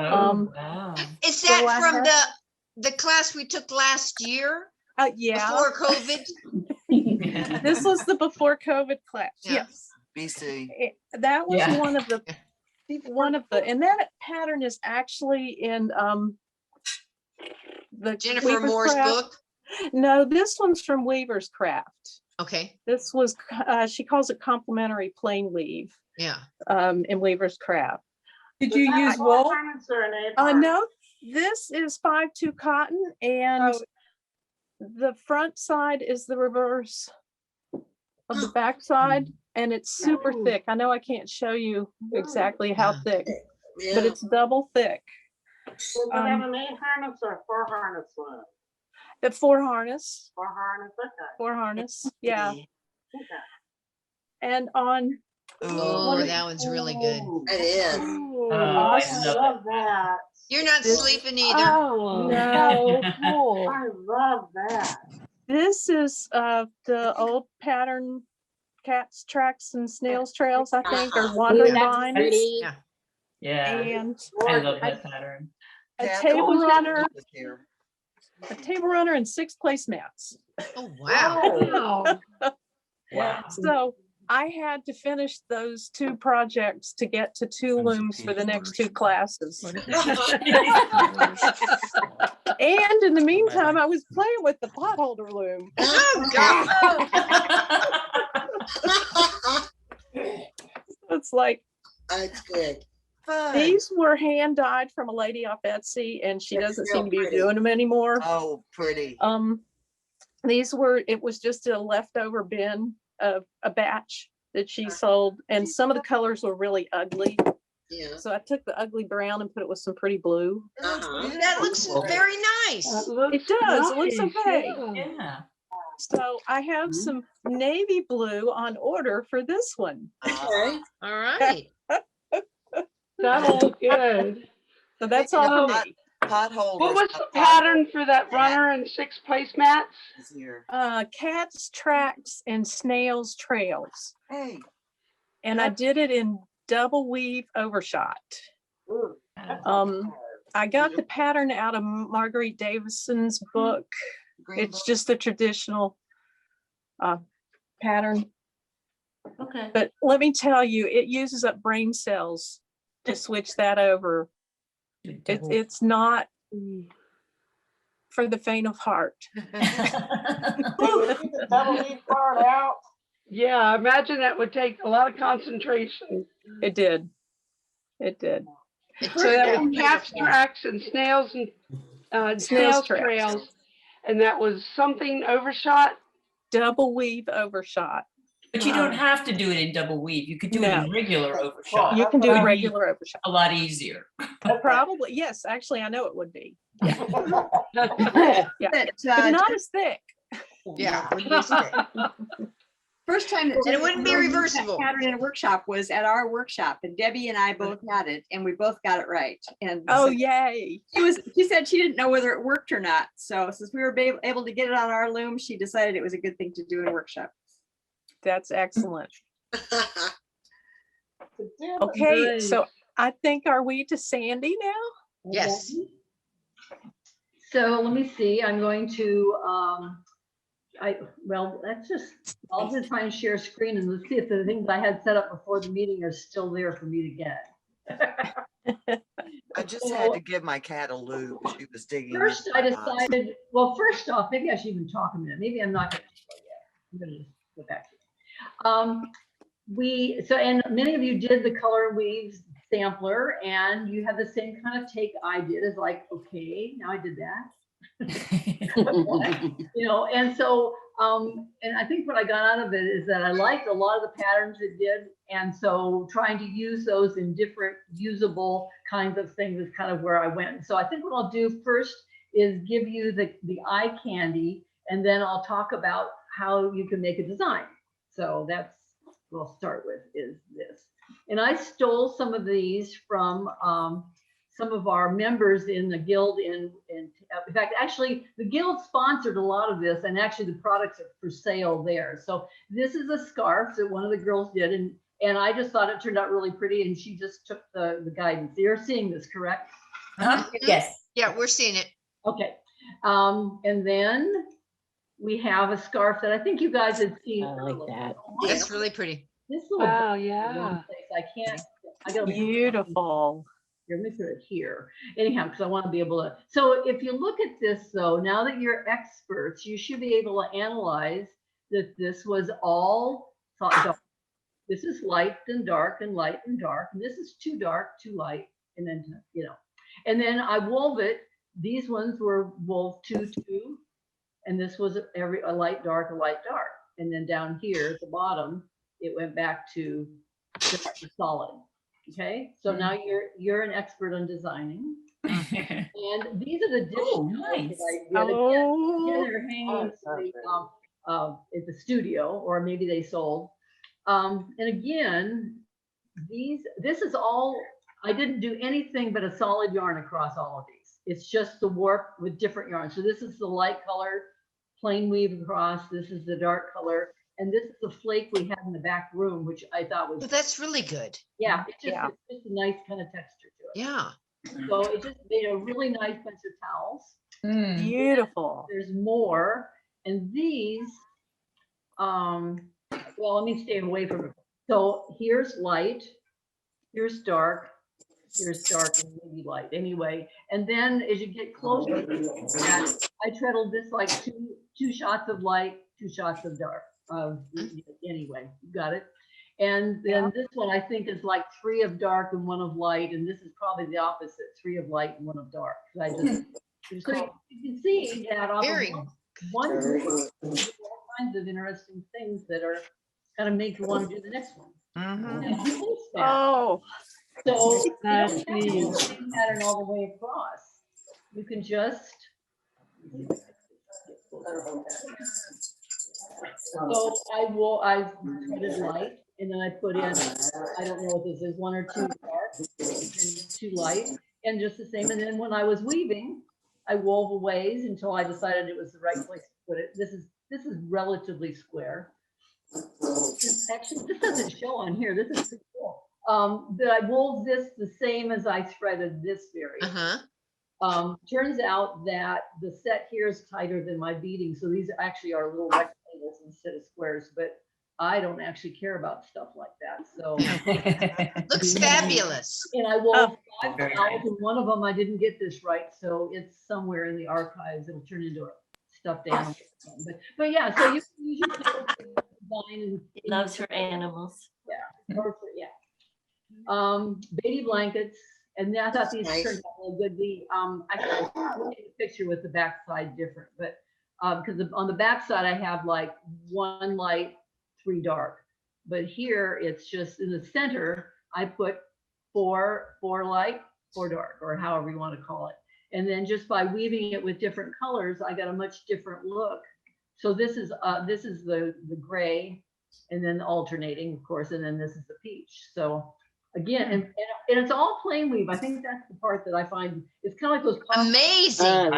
wow. is So that I from have- the class we took last year Yeah, before COVID? this was the before COVID class. Yeah. Yes. BC. That was Yeah. one of the, and that pattern is actually in the Jennifer Weaver's Moore's Craft. book? No, this one's from Weaver's Craft. Okay, This was, she calls it complementary plain weave yeah. in Weaver's Craft. Did Is you that use a wool? harness or an apron? No, this is 5/2 cotton, and the front side is the reverse of the back side, and it's super thick. I know I can't show you exactly how Yeah. thick, Yeah. but it's double thick. Does it have an 8 harness or a 4 harness one? The 4 harness, 4 harness, okay. 4 harness, yeah. Okay. And on, Oh, that one's really good. It is. Oh, I I love love that. You're not This- sleeping either. Oh, No. cool. I love that. this is the old pattern, cats tracks and snails trails, I think, or wandering vines. Pretty. Yeah. Yeah, And I love that pattern. a Cat- table runner, Here. and 6 placemats. Oh, wow. Wow. Wow. So I had to finish those 2 projects to get to 2 looms for the next 2 classes. And in the meantime, I was playing with the potholder loom. Oh, God. It's like, That's good. Fun. these were hand dyed from a lady off Etsy, and she That's doesn't real seem to be pretty. doing them anymore. Oh, pretty. It was just a leftover bin of a batch that she sold, and some of the colors were really ugly. Yeah. So I took the ugly brown and put it with some pretty blue. That looks very nice. It does. It looks okay. Yeah. So I have some navy blue on order for this one. Okay. All right. That'll look good. So that's all for me. Potholders. What was the pattern for that runner and 6 placemats? Is here. Cats, tracks, and snails trails. Hey. And I did it in double weave overshot. Ooh, I got the pattern out of Marguerite Davison's book. Green It's book. just a traditional pattern. Okay. But let me tell you, it uses up brain cells to switch that over. It's not for the faint of heart. Ooh, keep the double leaf part out. Yeah, I imagine that would take a lot of concentration. It did. It did. So that was cats tracks and snails and snails tracks. trails. And that was something overshot? Double weave overshot. But you don't have to do it in double weave. You could do it No. in regular overshot. You can do It would a be regular overshot. A lot easier. Probably, yes, actually, I know it would be. Yeah. Yeah. But, But not as thick. Yeah. First time that And it wouldn't be Debbie used that reversible. pattern in a workshop was at our workshop, and Debbie and I both had it, and we both got it right. And Oh, so yay. she said she didn't know whether it worked or not. So since we were able to get it on our loom, she decided it was a good thing to do in a workshop. That's excellent. Okay, so I think, are we to Sandy now? Yes. So let me see, I'm going to, I'll just try and share screen and let's see if the things I had set up before the meeting are still there for me to get. I just had to give my cat a loop. She was digging. First, I decided, well, first off, maybe I should even talk a minute. Maybe I'm not going to show yet. I'm going to just go back to it. And many of you did the Color Weaves sampler, and you had the same kind of take I did. Is like, okay, now I did that. And so, and I think what I got out of it is that I liked a lot of the patterns it did. And so trying to use those in different usable kinds of things is kind of where I went. So I think what I'll do first is give you the eye candy, and then I'll talk about how you can make a design. So that's what I'll start with, is this. And I stole some of these from some of our members in the guild. In fact, actually, the guild sponsored a lot of this, and actually the products are for sale there. So this is a scarf that one of the girls did, and I just thought it turned out really pretty, and she just took the guidance. You're seeing this, correct? Yes. Yeah, we're seeing it. Okay. And then we have a scarf that I think you guys had seen. I like that. That's really pretty. This little Wow, yeah. place, I got Beautiful. Here, let me put it here. Anyhow, because I want to be able to. So if you look at this, though, now that you're experts, you should be able to analyze that this was all dark. This is light and dark and light and dark. And this is too dark, too light. And then, and then I wove it. These ones were wove 2, 2. And this was a light, dark, a light, dark. And then down here at the bottom, it went back to solid. Okay, so now you're an expert on designing. And these are the dishes nice. that they're hanging at the studio, or maybe they sold. And again, this is all, I didn't do anything but a solid yarn across all of these. It's just the warp with different yarns. So this is the light color plain weave across. This is the dark color. And this is the flake we had in the back room, which I thought was. Well, that's really good. Yeah, it's just a nice kind of texture to it. Yeah. So it just made a really nice bunch of towels. Beautiful. There's more. And these, well, let me stay away from it. So here's light, here's dark, and maybe light. Anyway, and then as you get closer to that, I treadled this like two shots of light, 2 shots of dark. Anyway, you got it. And then this one I think is like 3 of dark and 1 of light, and this is probably the opposite, 3 of light and 1 of dark. I just so you can see that off of one all kinds of interesting things that are kind of make you want to do the next one. Oh, so that's the same pattern all the way across. You can just. So I threaded light, and then I put in, I don't know what this is, 1 or 2 dark and 2 light, and just the same. And then when I was weaving, I wove a ways until I decided it was the right place to put it. This is relatively square. Actually, this doesn't show on here. This is pretty cool. That I wove this the same as I threaded this very. Turns out that the set here is tighter than my beading, so these actually are little rectangles instead of squares, but I don't actually care about stuff like that. So looks fabulous. And I wove 5 towels, and one of them I didn't get this right, so it's somewhere in the archives. It'll turn into a stuffed animal. But yeah, so you can use your design. He loves her animals. Yeah, perfect. Yeah. Baby blankets. And I thought these turned out really good. I will take a picture with the back side different, but because on the back side I have like 1 light, 3 dark, but here it's just in the center. I put 4 light, 4 dark, or however you want to call it. And then just by weaving it with different colors, I got a much different look. So this is the gray, and then alternating, of course, and then this is the peach. So. Again, and it's all plain weave. I think that's the part that I find it's kind of like those. Amazing.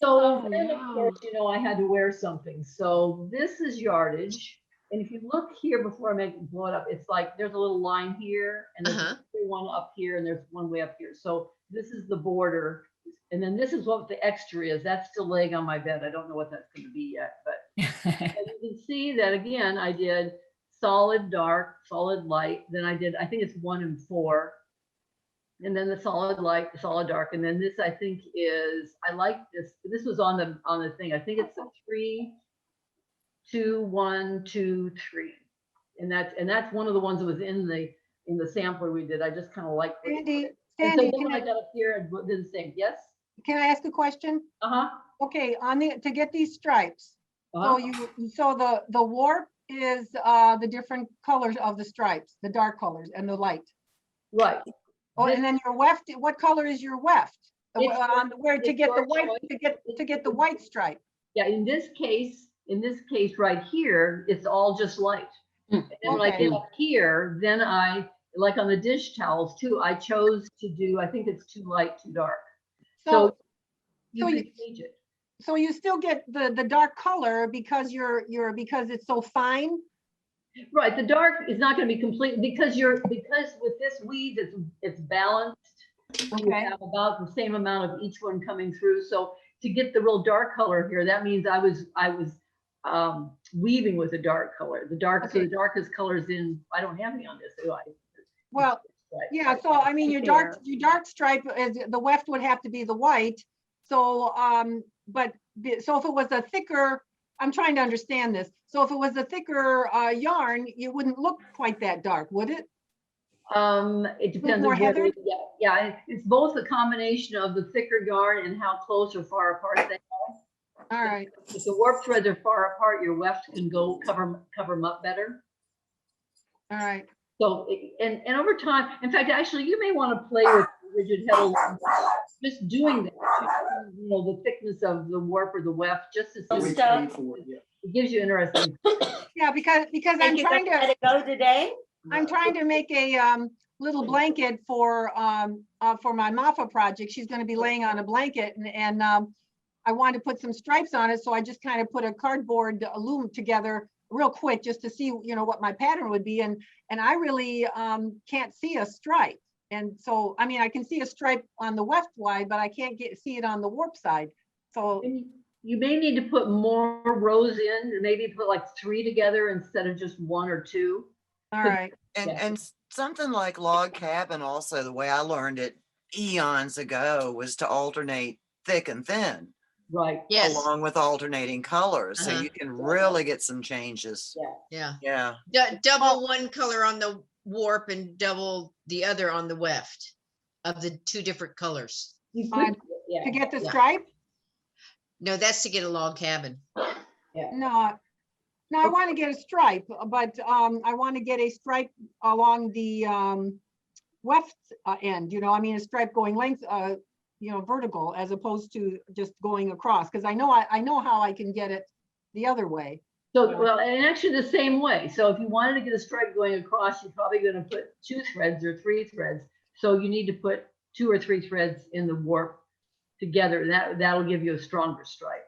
So then, of course, I had to wear something. So this is yardage. And if you look here before I blow it up, it's like there's a little line here and there's one up here and there's one way up here. So this is the border. And then this is what the extra is. That's still laying on my bed. I don't know what that's going to be yet, but and you can see that again, I did solid dark, solid light. Then I did, I think it's 1 and 4. And then the solid light, solid dark. And then this, I think is, I like this. This was on the thing. I think it's a 3, 2, 1, 2, 3. And that's one of the ones that was in the sampler we did. I just kind of like Sandy, and so then I got up here and did the same. Yes. Can I ask a question? Okay, to get these stripes. So the warp is the different colors of the stripes, the dark colors and the light. Right. Oh, and then your weft, what color is your weft? Where to get the white to get the white stripe? Yeah, in this case right here, it's all just light. And when I get up here, then I, like on the dish towels too, I chose to do, I think it's too light, too dark. So you can change it. So you still get the dark color because because it's so fine. Right, the dark is not going to be complete because with this weave it's balanced. You have about the same amount of each one coming through. So to get the real dark color here, that means I was weaving with a dark color. The darkest colors in. I don't have any on this, do I? Well, yeah. So I mean, your dark stripe is the weft would have to be the white. So so if it was a thicker, I'm trying to understand this. So if it was a thicker yarn, you wouldn't look quite that dark, would it? It depends on whether, yeah, it's both a combination of the thicker yarn and how close or far apart they are. All right. If the warp threads are far apart, your weft can go cover them up better. All right. So and over time, in fact, actually, you may want to play with rigid heddle, just doing that, you know, the thickness of the warp or the weft, just to see. It gives you interesting. Yeah, because I'm trying to let it go today. I'm trying to make a little blanket for my Mafa project. She's going to be laying on a blanket, and I wanted to put some stripes on it, so I just kind of put a cardboard loom together real quick just to see, you know, what my pattern would be, and I really can't see a stripe, and so I mean I can see a stripe on the weft side, but I can't see it on the warp side. So you may need to put more rows in, maybe put like 3 together instead of just 1 or 2. All right. And something like log cabin, also the way I learned it eons ago was to alternate thick and thin. Right. Yes. Along with alternating colors, so you can really get some changes. Yeah. Double one color on the warp and double the other on the weft of the 2 different colors. To get the stripe? No, that's to get a log cabin. No, I want to get a stripe, but I want to get a stripe along the weft end, you know, I mean a stripe going length, you know, vertical as opposed to just going across, because I know how I can get it the other way. So, well, and actually the same way. So if you wanted to get a stripe going across, you're probably going to put 2 threads or 3 threads. So you need to put 2 or 3 threads in the warp together, and that'll give you a stronger stripe.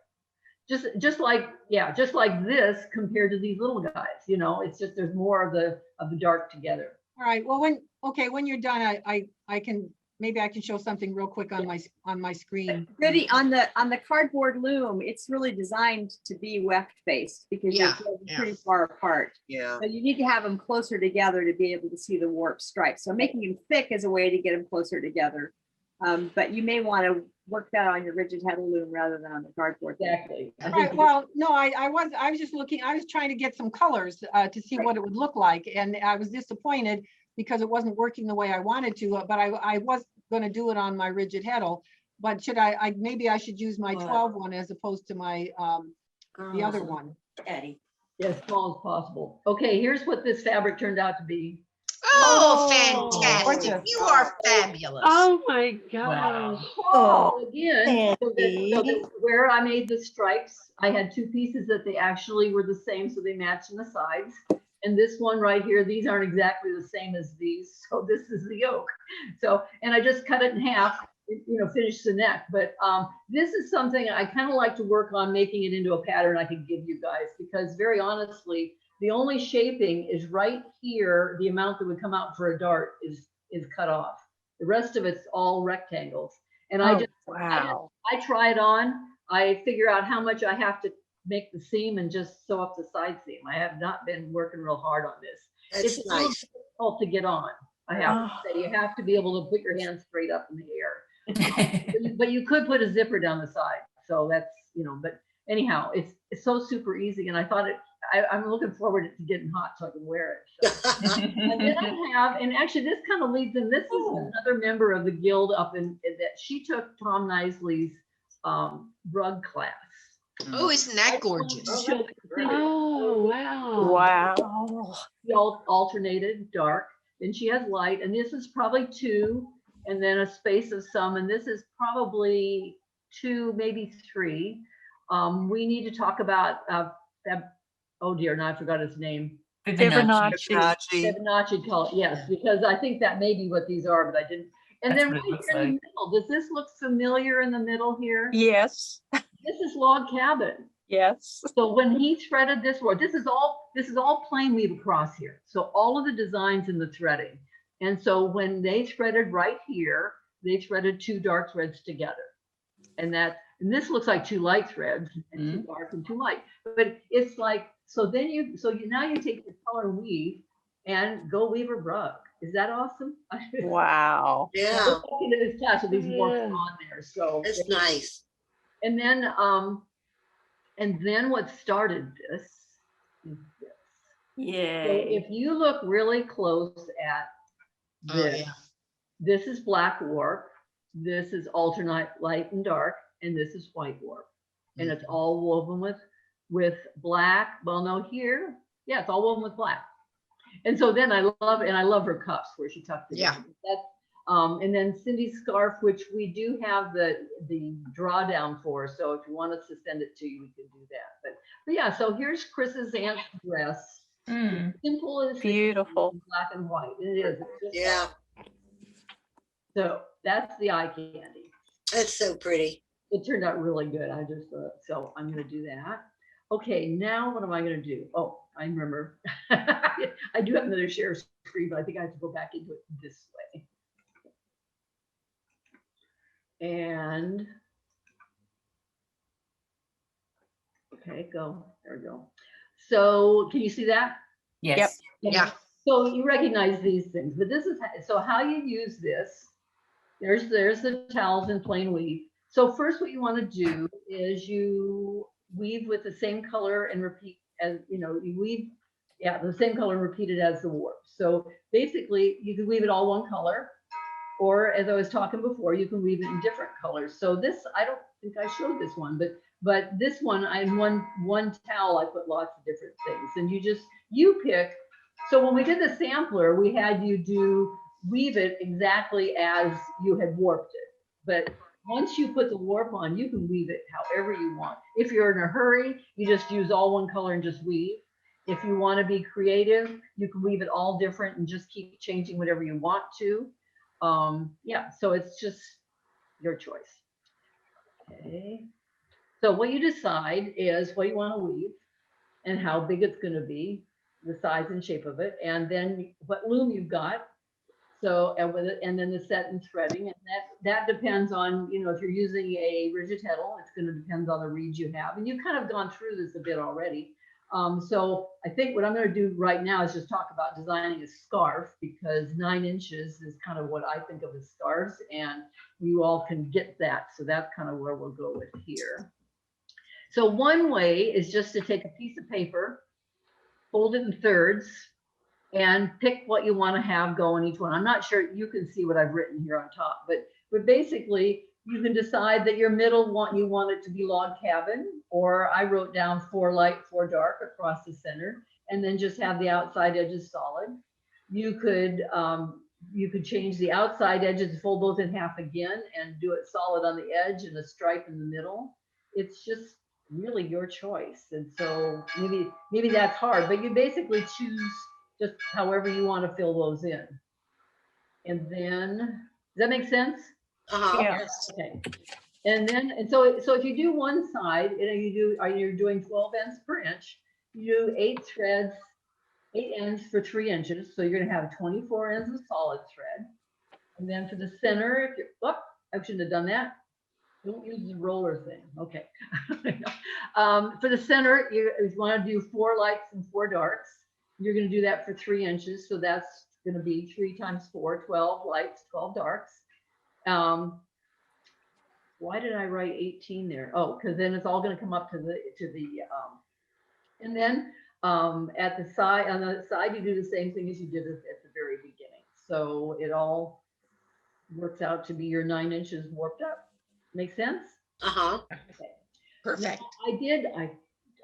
Just like this compared to these little guys, you know, it's just there's more of the dark together. All right. Well, when you're done, I can maybe I can show something real quick on my screen. Really, on the cardboard loom, it's really designed to be weft based because you're pretty far apart. Yeah. So you need to have them closer together to be able to see the warp stripe. So making them thick is a way to get them closer together. But you may want to work that on your rigid heddle loom rather than on the cardboard. Exactly. Right, well, no, I was just looking, I was trying to get some colors to see what it would look like, and I was disappointed because it wasn't working the way I wanted to, but I was going to do it on my rigid heddle. But should maybe I should use my 12 one as opposed to my the other one. Eddie. As small as possible. Okay, here's what this fabric turned out to be. Oh, fantastic. You are fabulous. Oh my gosh. Oh, again, where I made the stripes, I had 2 pieces that they actually were the same, so they matched in the sides. And this one right here, these aren't exactly the same as these. So this is the yoke. So, and I just cut it in half, you know, finish the neck. But this is something I kind of like to work on, making it into a pattern I could give you guys, because very honestly, The only shaping is right here. The amount that would come out for a dart is cut off. The rest of it's all rectangles. And I try it on. I figure out how much I have to make the seam and just sew up the side seam. I have not been working real hard on this. That's It's nice. difficult to get on. I have to say, you have to be able to put your hands straight up in the air. But you could put a zipper down the side. So that's, but anyhow, it's so super easy. And I thought I'm looking forward to getting hot so I can wear it. So. And then I have, and actually this kind of leads in, this is another member of the guild up in that she took Tom Knisley's rug class. Oh, isn't that gorgeous? Oh, wow. Wow. She alternated dark, then she has light, and this is probably 2, and then a space of some, and this is probably 2, maybe 3. We need to talk about, oh dear, now I forgot his name. Fibonacci color, yes, because I think that may be what these are, but I didn't. And then right here in the middle, does this look familiar in the middle here? Yes. This is log cabin. Yes. So when he threaded this, this is all plain weave across here. So all of the designs in the threading. And so when they threaded right here, they threaded 2 dark threads together. And this looks like 2 light threads, and 2 dark and 2 light. But it's like, now you take your color weave and go weave a rug. Is that awesome? Wow. Yeah. This class with these more on there. So it's nice. And then what started this is this. Yay. So if you look really close at this, this is black warp, this is alternate light and dark, and this is white warp. And it's all woven with black. Well, no, here, yeah, it's all woven with black. And so then I love her cuffs where she tucked it. Yeah. That's and then Cindy's scarf, which we do have the drawdown for. So if you want us to send it to you, we can do that. But yeah, so here's Chris's aunt's dress. Simple as beautiful, black and white. It is. Yeah. So that's the eye candy. That's so pretty. It turned out really good. I just so I'm going to do that. Okay, now what am I going to do? Oh, I remember. I do have another share screen, but I think I have to go back into it this way. And okay, go. There we go. So can you see that? Yes. Yep. Yeah. So you recognize these things, but this is so how you use this. There's the towels in plain weave. So first what you want to do is you weave with the same color and repeat as you weave, the same color and repeat it as the warp. So basically you can weave it all one color, or as I was talking before, you can weave it in different colors. So this, I don't think I showed this one, but this one, in one towel, I put lots of different things, and you pick. So when we did the sampler, we had you weave it exactly as you had warped it. But once you put the warp on, you can weave it however you want. If you're in a hurry, you just use all one color and just weave. If you want to be creative, you can weave it all different and just keep changing whatever you want to. Yeah, so it's just your choice. Okay. So what you decide is what you want to weave and how big it's going to be, the size and shape of it, and then what loom you've got. So, and then the set and threading, and that depends on, if you're using a rigid heddle, it's going to depend on the reeds you have. And you've kind of gone through this a bit already. So I think what I'm going to do right now is just talk about designing a scarf, because 9 inches is kind of what I think of as scarves, and you all can get that. So that's kind of where we'll go with here. So one way is just to take a piece of paper, fold it in thirds, and pick what you want to have go in each one. I'm not sure you can see what I've written here on top, but basically you can decide that your middle you want it to be log cabin, or I wrote down 4 light, 4 dark across the center, and then just have the outside edges solid. You could change the outside edges, fold those in half again, and do it solid on the edge and a stripe in the middle. It's just really your choice. And so maybe that's hard, but you basically choose just however you want to fill those in. And then, does that make sense? Yes. Okay. And so if you do one side, you're doing 12 ends per inch, you do 8 threads, 8 ends for 3 inches. So you're gonna have 24 ends of solid thread. And then for the center, if you're, oh, I shouldn't have done that. Don't use the roller thing. Okay. For the center, you want to do 4 lights and 4 darks. You're going to do that for 3 inches. So that's going to be 3 times 4, 12 lights, 12 darks. Why did I write 18 there? Oh, because then it's all going to come up to the and then at the side, on the side, you do the same thing as you did at the very beginning. So it all works out to be your 9 inches warped up. Make sense? Uh-huh. Okay. Perfect. Now,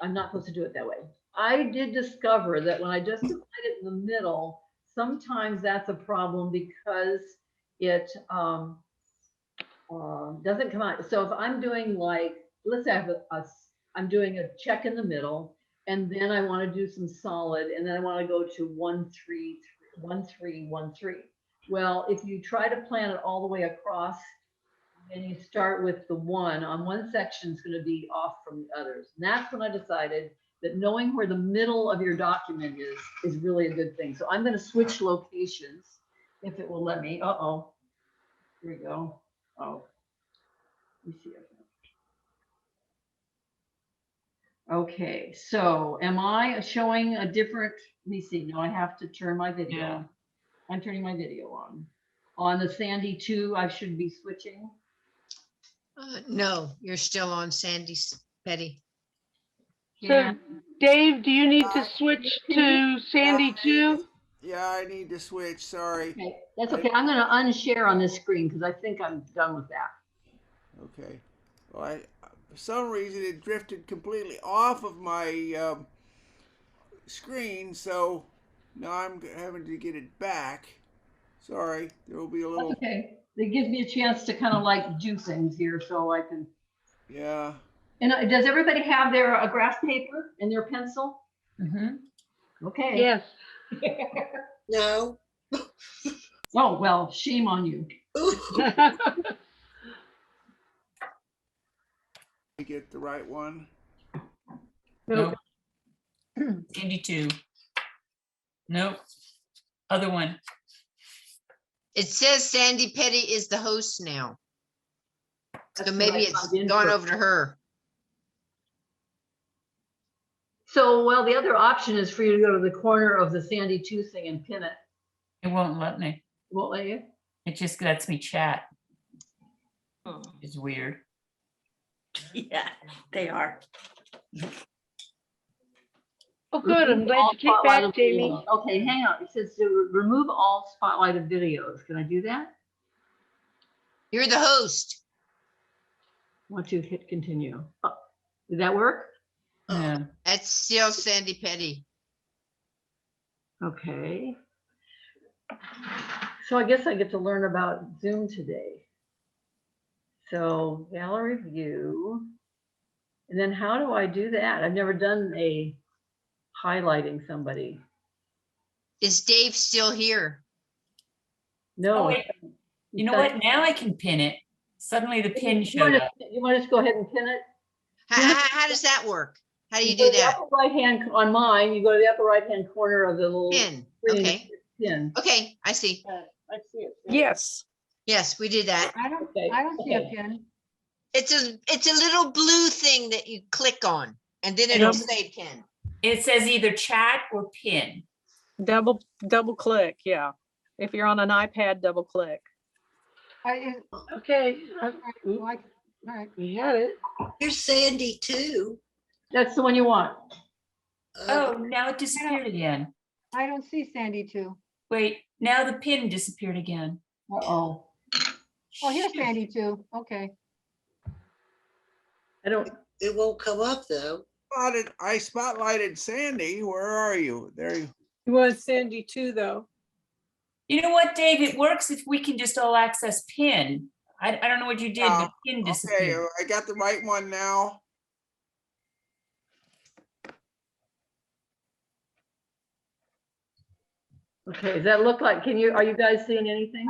I'm not supposed to do it that way. I did discover that when I just divide it in the middle, sometimes that's a problem because it doesn't come out. So if I'm doing like, let's say I'm doing a check in the middle, and then I want to do some solid, and then I want to go to 1 3 1 3 1 3. Well, if you try to plan it all the way across, and you start with the 1 on one section is going to be off from the others. And that's when I decided that knowing where the middle of your document is really a good thing. So I'm going to switch locations if it will let me. Uh-oh. Here we go. Oh, let me see. Okay, so am I showing a different, let me see. No, I have to turn my video. Yeah. I'm turning my video on. On the Sandy 2, I should be switching. No, you're still on Sandy's Petty. So Dave, do you need to switch to Sandy too? Yeah, I need to switch. Sorry. Okay, that's okay. I'm going to unshare on this screen because I think I'm done with that. Okay. Well, for some reason it drifted completely off of my screen, so now I'm having to get it back. Sorry, there will be a little. That's okay. It gives me a chance to kind of like do things here, so I can. Yeah. And does everybody have their graph paper and their pencil? Mm-hmm. Okay. Yes. No. Oh, well, shame on you. Get the right one. Nope. Sandy 2. Nope. Other one. It says Sandy Petty is the host now. So That's maybe what I it's found in gone for- over to her. So, well, the other option is for you to go to the corner of the Sandy 2 thing and pin it. It won't let me. It won't let you? It just lets me chat. It's weird. Yeah, they are. Oh, good. I'm glad you came back, Jamie. Okay, hang on. It says to remove all spotlighted videos. Can I do that? You're the host. Once you hit continue. Oh, did that work? Yeah. That's still Sandy Petty. Okay. So I guess I get to learn about Zoom today. So gallery view. And then how do I do that? I've never done a highlighting somebody. Is Dave still here? No. Oh, wait. You know what? Now I can pin it. Suddenly the pin showed up. You want to just go ahead and pin it? How does that work? How do you do that? Upper right hand on mine, you go to the upper right hand corner of the little Pin. screen, Okay. Pin. Okay, I see. I see it. Yes. Yes, we did that. I don't see a pin. It's a little blue thing that you click on and then it'll say pin. It says either chat or pin. Double click. Yeah. If you're on an iPad, double click. Okay. All right. We had it. Here's Sandy too. That's the one you want. Oh, now it disappeared again. I don't see Sandy too. Wait, now the pin disappeared again. Uh-oh. Oh, here's Sandy too. Okay. I don't. It won't come up though. I spotlighted Sandy. Where are you? There you. You want Sandy too, though. You know what, Dave? It works if we can just all access pin. I don't know what you did, but pin Okay, disappeared. I got the right one now. Okay, does that look like, are you guys seeing anything?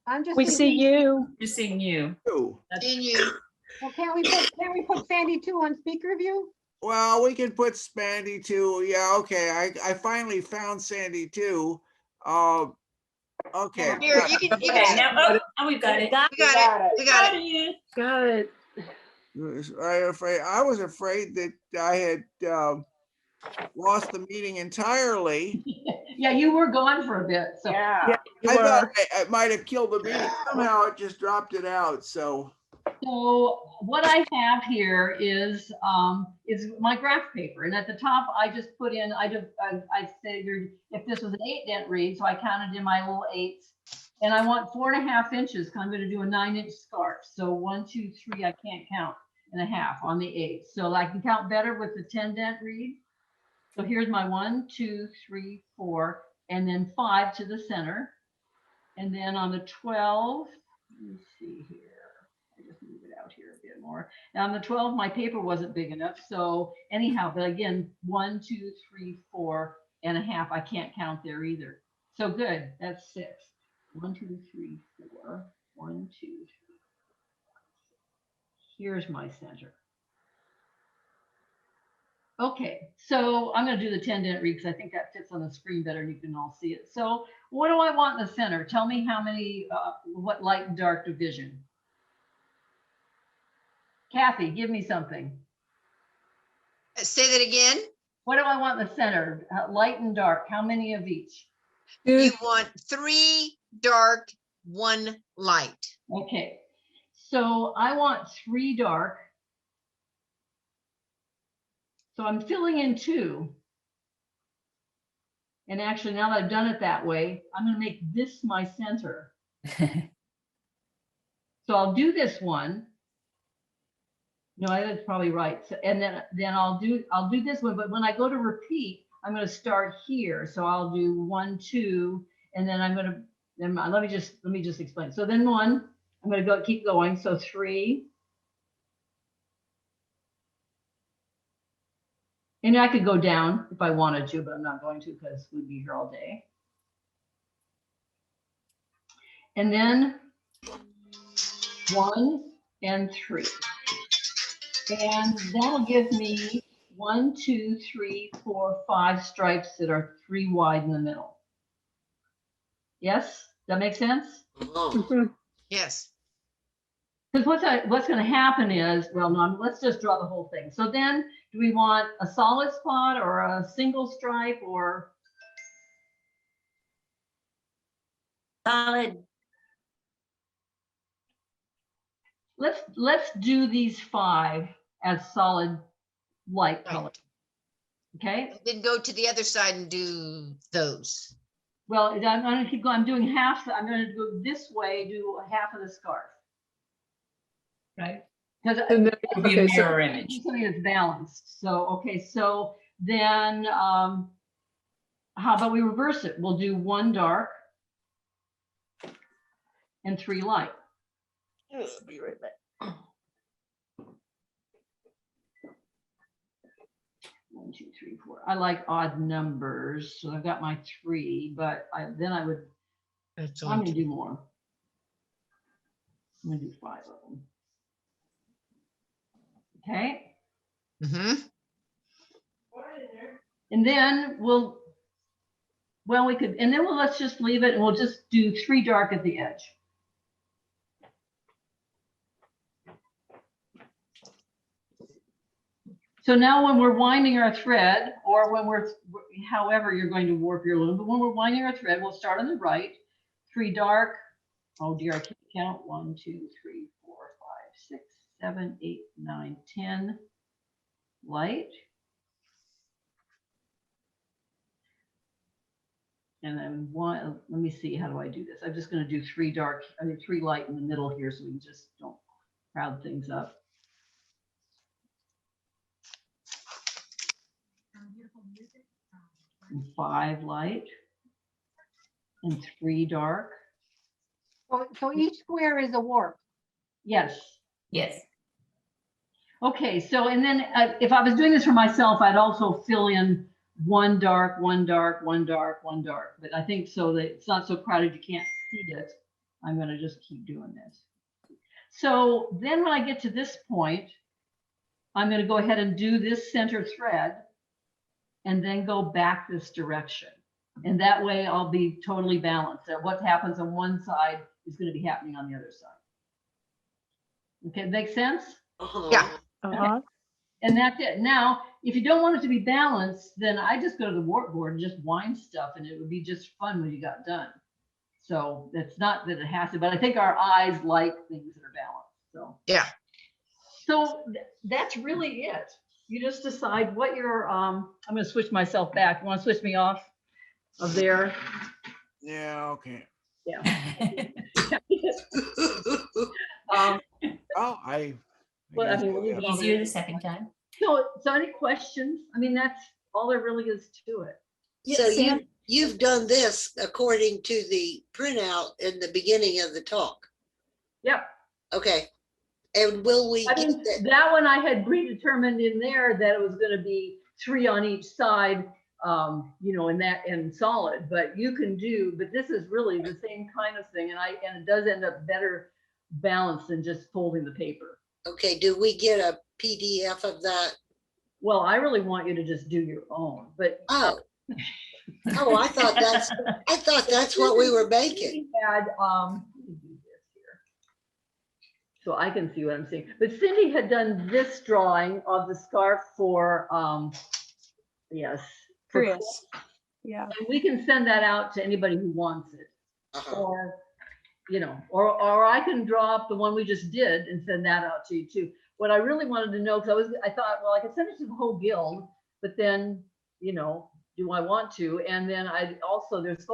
I'm just. We see you. Just seeing you. In you. Well, can't we put Sandy too on speaker view? Well, we can put Sandy too. Yeah, okay. I finally found Sandy too. Okay. Here, you can, Okay, now, oh, we've got it. we got it. We got it. Got it. I was afraid that I had lost the meeting entirely. Yeah, you were gone for a bit, so. Yeah. I thought I might have killed the meeting. Somehow it just dropped it out. So What I have here is my graph paper, and at the top I just put in, I figured if this was an 8-dent reed, so I counted in my little 8s, and I want 4.5 inches, because I'm going to do a 9-inch scarf. So 1, 2, 3, I can't count, and a half on the 8. So I can count better with the 10-dent reed. So here's my 1, 2, 3, 4, and then 5 to the center. And then on the 12, let me see here. I just move it out here a bit more. Now on the 12, my paper wasn't big enough. So anyhow, but again, 1, 2, 3, 4 and a half. I can't count there either. So good. That's 6. 1, 2, 3, 4. 1, 2, 3. Here's my center. Okay, so I'm going to do the 10-dent reed because I think that fits on the screen better and you can all see it. So what do I want in the center? Tell me how many, what light and dark division. Kathy, give me something. Say that again. What do I want in the center? Light and dark, how many of each? You want 3 dark, 1 light. Okay, so I want 3 dark. So I'm filling in 2. And actually, now that I've done it that way, I'm going to make this my center. So I'll do this one. No, that's probably right. So, and then I'll do this one. But when I go to repeat, I'm going to start here. So I'll do 1, 2, and then I'm going to. Then let me just explain. So then 1, I'm going to keep going. So 3. And I could go down if I wanted to, but I'm not going to because we'd be here all day. And then 1 and 3. And that'll give me 1, 2, 3, 4, 5 stripes that are 3 wide in the middle. Yes, that makes sense? Yes. Because what's going to happen is, well, no, let's just draw the whole thing. So then, do we want a solid spot or a single stripe or? Solid. Let's do these 5 as solid light color. Okay. Then go to the other side and do those. Well, I'm going to keep going. I'm doing half. I'm going to go this way, do half of the scarf. Right? Because it would be a mirror image. Something that's balanced. So, okay, so then how about we reverse it? We'll do 1 dark and 3 light. Be right back. 1, 2, 3, 4. I like odd numbers, so I've got my 3, but then I would. I'm going to do more. I'm going to do 5 of them. Okay. Mm-hmm. And then let's just leave it and we'll just do 3 dark at the edge. So now when we're winding our thread, or when however you're going to warp your loom, but when we're winding our thread, we'll start on the right, 3 dark. Oh dear, I can't count. 1, 2, 3, 4, 5, 6, 7, 8, 9, 10 light. And then 1, let me see, how do I do this? I'm just going to do 3 dark, 3 light in the middle here so we just don't crowd things up. And 5 light and 3 dark. So each square is a warp. Yes. Yes. Okay, so and then if I was doing this for myself, I'd also fill in 1 dark, 1 dark, 1 dark, 1 dark. But I think so that it's not so crowded you can't see it, I'm going to just keep doing this. So then when I get to this point, I'm gonna go ahead and do this center thread and then go back this direction. And that way I'll be totally balanced. That what happens on one side is gonna be happening on the other side. Okay, make sense? Yeah. Uh-huh. And that's it. Now, if you don't want it to be balanced, then I just go to the warp board and just wind stuff, and it would be just fun when you got done. So it's not that it has to, but I think our eyes like things that are balanced. So Yeah. So that's really it. You just decide what your I'm going to switch myself back. You want to switch me off of there? Yeah, okay. Yeah. Well, I Well, I guess mean, we'll we'll have- leave it Easier the second time. So any questions? I mean, that's all there really is to it. So Sam? you've done this according to the printout in the beginning of the talk. Yep. Okay. And will we I get mean, that? that one I had predetermined in there that it was going to be 3 on each side, you know, in solid, but you can do, but this is really the same kind of thing. And it does end up better balanced than just folding the paper. Okay, do we get a PDF of that? Well, I really want you to just do your own, but. Oh, I thought that's what we were making. We had, let me do this here so I can see what I'm seeing. But Cindy had done this drawing of the scarf for, yes. for Chris. Yeah. And we can send that out to anybody who wants it. Uh-huh. Or, you know, or I can draw up the one we just did and send that out to you too. What I really wanted to know, because I thought, well, I could send it to the whole guild, but then, you know, do I want to? And then I also, there's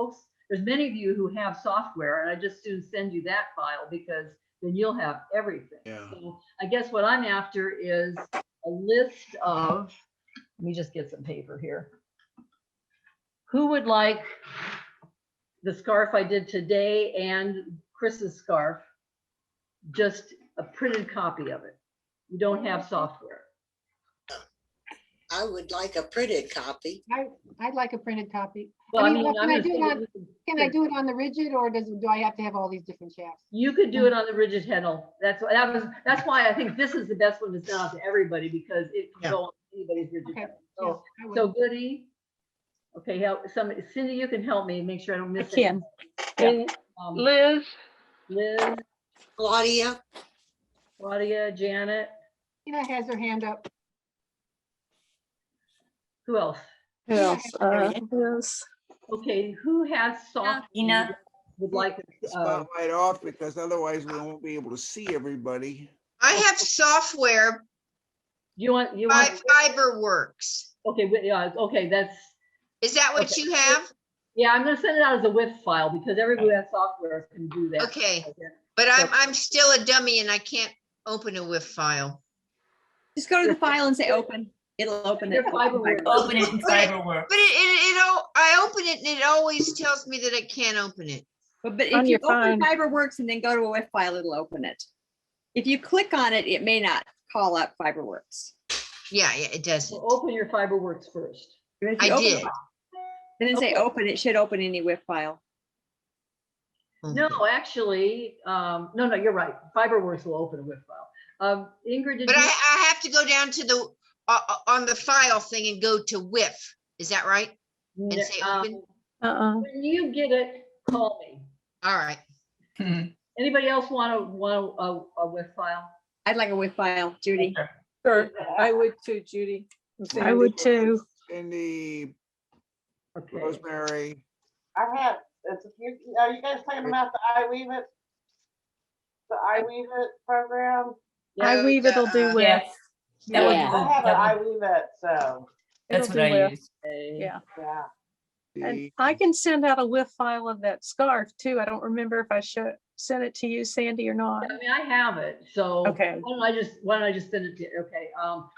many of you who have software, and I just soon send you that file because then you'll have everything. Yeah. So I guess what I'm after is a list of, let me just get some paper here. Who would like the scarf I did today and Chris's scarf, just a printed copy of it? You don't have software. I would like a printed copy. I'd like a printed copy. Well, I mean, I'm can I gonna do say it that on, we can I do it on the rigid, or do I have to have all these different shafts? You could do it on the rigid handle. That's why I think this is the best one to send out to everybody, because it can go on anybody's rigid Okay. handle. Yeah, I would. So Goody. Okay, help somebody. Cindy, you can help me make sure I don't I miss can. anything. Liz, Liz, Claudia, Claudia, Janet. Tina has her hand up. Who else? Who else? Yes. Okay, who has soft? Ina. Would like Spotlight off, because otherwise we won't be able to see everybody. I have software you want by FiberWorks. Okay, yeah, okay, that's. Is that what okay. you have? Yeah, I'm gonna send it out as a WIF file because everybody who has software can do that. Okay, but I'm still a dummy and I can't open a WIF file. Just go to the file and say open. It'll open it. Open it in FiberWorks. But I open it and it always tells me that I can't open it. But On if you your open phone. FiberWorks and then go to a WIF file, it'll open it. If you click on it, it may not call up FiberWorks. Yeah, it doesn't. So open your FiberWorks first. But if you I open did. it, and then say open, it should open any WIF file. No, actually, no, you're right. FiberWorks will open a WIF file. Ingrid, did But you? I have to go down to the on the file thing and go to WIF. Is that right? And say open. When you get it, call me. All right. Anybody else want a WIF file? I'd like a WIF file, Judy. Sure, I would too, Judy. I would too. Cindy, okay. Rosemary. I have, are you guys talking about the iWeave It? The iWeave It program? iWeave It'll do with. Yes. That would- I have an iWeave It, so. That's It'll what do I with. use. Yeah. Yeah. And I can send out a WIF file of that scarf too. I don't remember if I should send it to you, Sandy, or not. I mean, I have it, so. Okay. Why don't I just send it to you? Okay.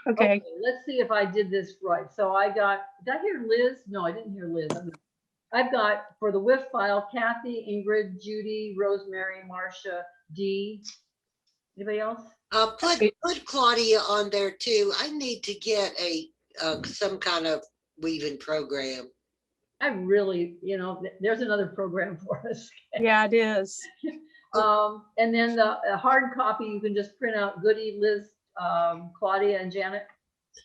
Okay. Let's see if I did this right. So I got, did I hear Liz? No, I didn't hear Liz. I've got for the WIF file, Kathy, Ingrid, Judy, Rosemary, Marcia, Dee. Anybody else? Put Claudia on there too. I need to get some kind of weaving program. I really, there's another program for us. Yeah, it is. And then the hard copy, you can just print out Goody, Liz, Claudia and Janet?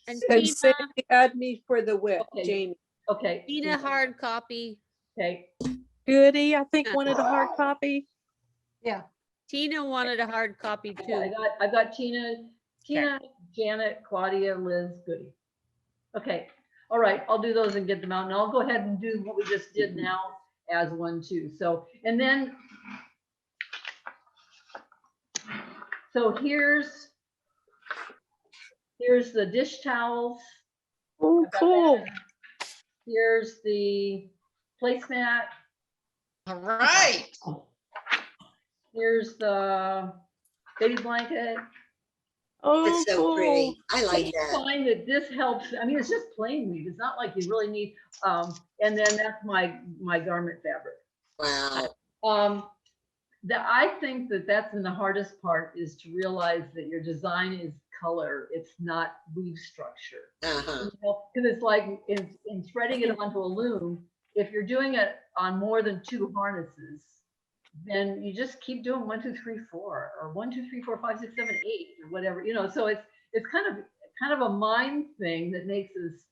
And And Tina, Sandy, add me for the whip, Okay. Jamie. Okay. Tina hard copy. Okay. Goody, I think wanted a hard copy. Yeah. Tina wanted a hard copy too. I got Tina, Janet, Claudia, Liz, Goody. Okay, all right, I'll do those and get them out, and I'll go ahead and do what we just did now as one too. So, and then, so here's the dish towels. Oh, cool. Here's the placemat. All right. Here's the baby blanket. Oh, It's so cool. pretty. I like I that. find that this helps. I mean, it's just plain weave. It's not like you really need, and then that's my garment fabric. Wow. I think that that's in the hardest part, is to realize that your design is color. It's not weave structure. Uh-huh. Because it's like in threading it onto a loom, if you're doing it on more than 2 harnesses, then you just keep doing 1, 2, 3, 4, or 1, 2, 3, 4, 5, 6, 7, 8, or whatever, you know. So it's kind of a mind thing that makes us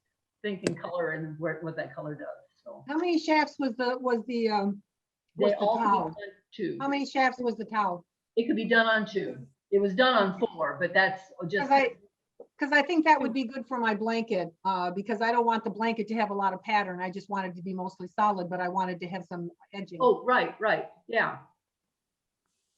think in color and what that color does. So How many shafts was the they all towel? can be done 2. How many shafts was the towel? It could be done on 2. It was done on 4, but that's just. Because I think that would be good for my blanket, because I don't want the blanket to have a lot of pattern. I just want it to be mostly solid, but I wanted to have some edging. Oh, right, yeah.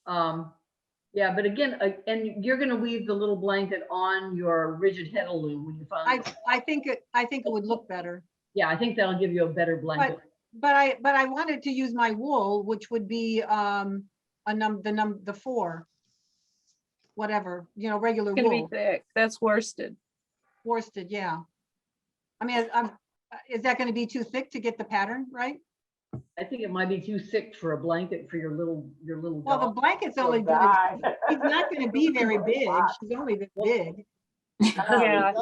Yeah, but again, and you're gonna weave the little blanket on your rigid heddle loom when you finally. I think it would look better. Yeah, I think that'll give you a better blanket. But I wanted to use my wool, which would be the 4, whatever, you know, regular It's gonna be wool. thick. That's worsted. Worsted, yeah. I mean, is that going to be too thick to get the pattern right? I think it might be too thick for a blanket for your little Well, the dog. blanket's only good. He's not going to be very big. She's only this big. Yeah.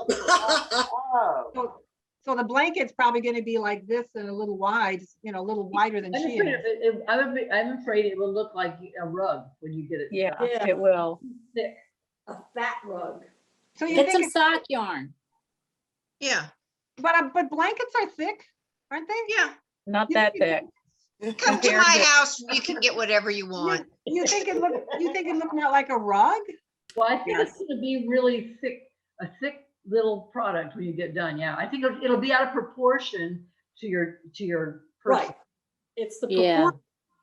So the blanket's probably going to be like this and a little wide, you know, a little wider than she is. I'm afraid it will look like a rug when you get it. Yeah, it will. Thick. A fat rug. So you Get think some sock yarn. Yeah. But blankets are thick, aren't they? Yeah. Not that thick. Come to my house. You can get whatever you want. You think it look more like a rug? Well, I think it's going to be really thick, a thick little product when you get done. Yeah, I think it'll be out of proportion to your person. Right. It's the proportion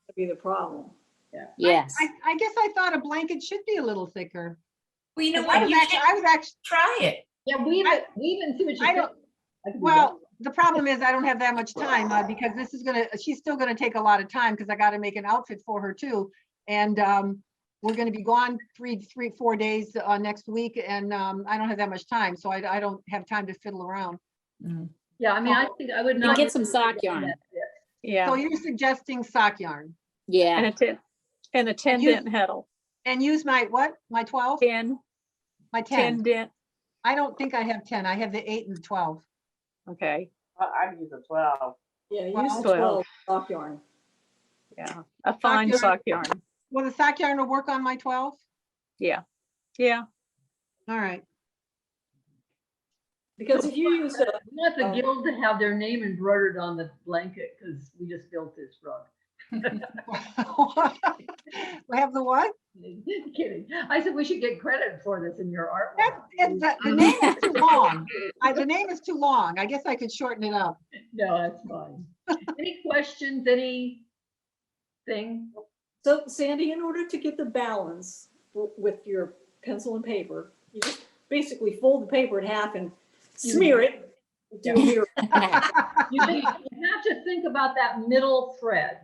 to be the problem. Yeah. Yes. I guess I thought a blanket should be a little thicker. Well, you know I what? was actually Try it. Yeah, weave and see what you I don't. think. Well, the problem is I don't have that much time because she's still gonna take a lot of time because I got to make an outfit for her too, and we're gonna be gone 4 days next week, and I don't have that much time, so I don't have time to fiddle around. Yeah, I mean, I think I would not get some sock yarn. Yeah. So you're suggesting sock yarn? Yeah. And a 10 dent heddle. And use my what? My 12? 10. My 10. 10 dent. I don't think I have 10. I have the 8 and the 12. Okay. I'd use a 12. Yeah, use 12. 12 sock yarn. Yeah. A fine sock yarn. Will the sock yarn will work on my 12? Yeah. Yeah. All right. Because if you use a, we want the guild to have their name embroidered on the blanket because we just built this rug. We have the what? Kidding. I said we should get credit for this in your artwork. The name is too long. The name is too long. I guess I could shorten it up. No, that's fine. Any questions? Anything? so Sandy, in order to get the balance with your pencil and paper, you just basically fold the paper in half and smear it. Do a mirror. You have to think about that middle thread.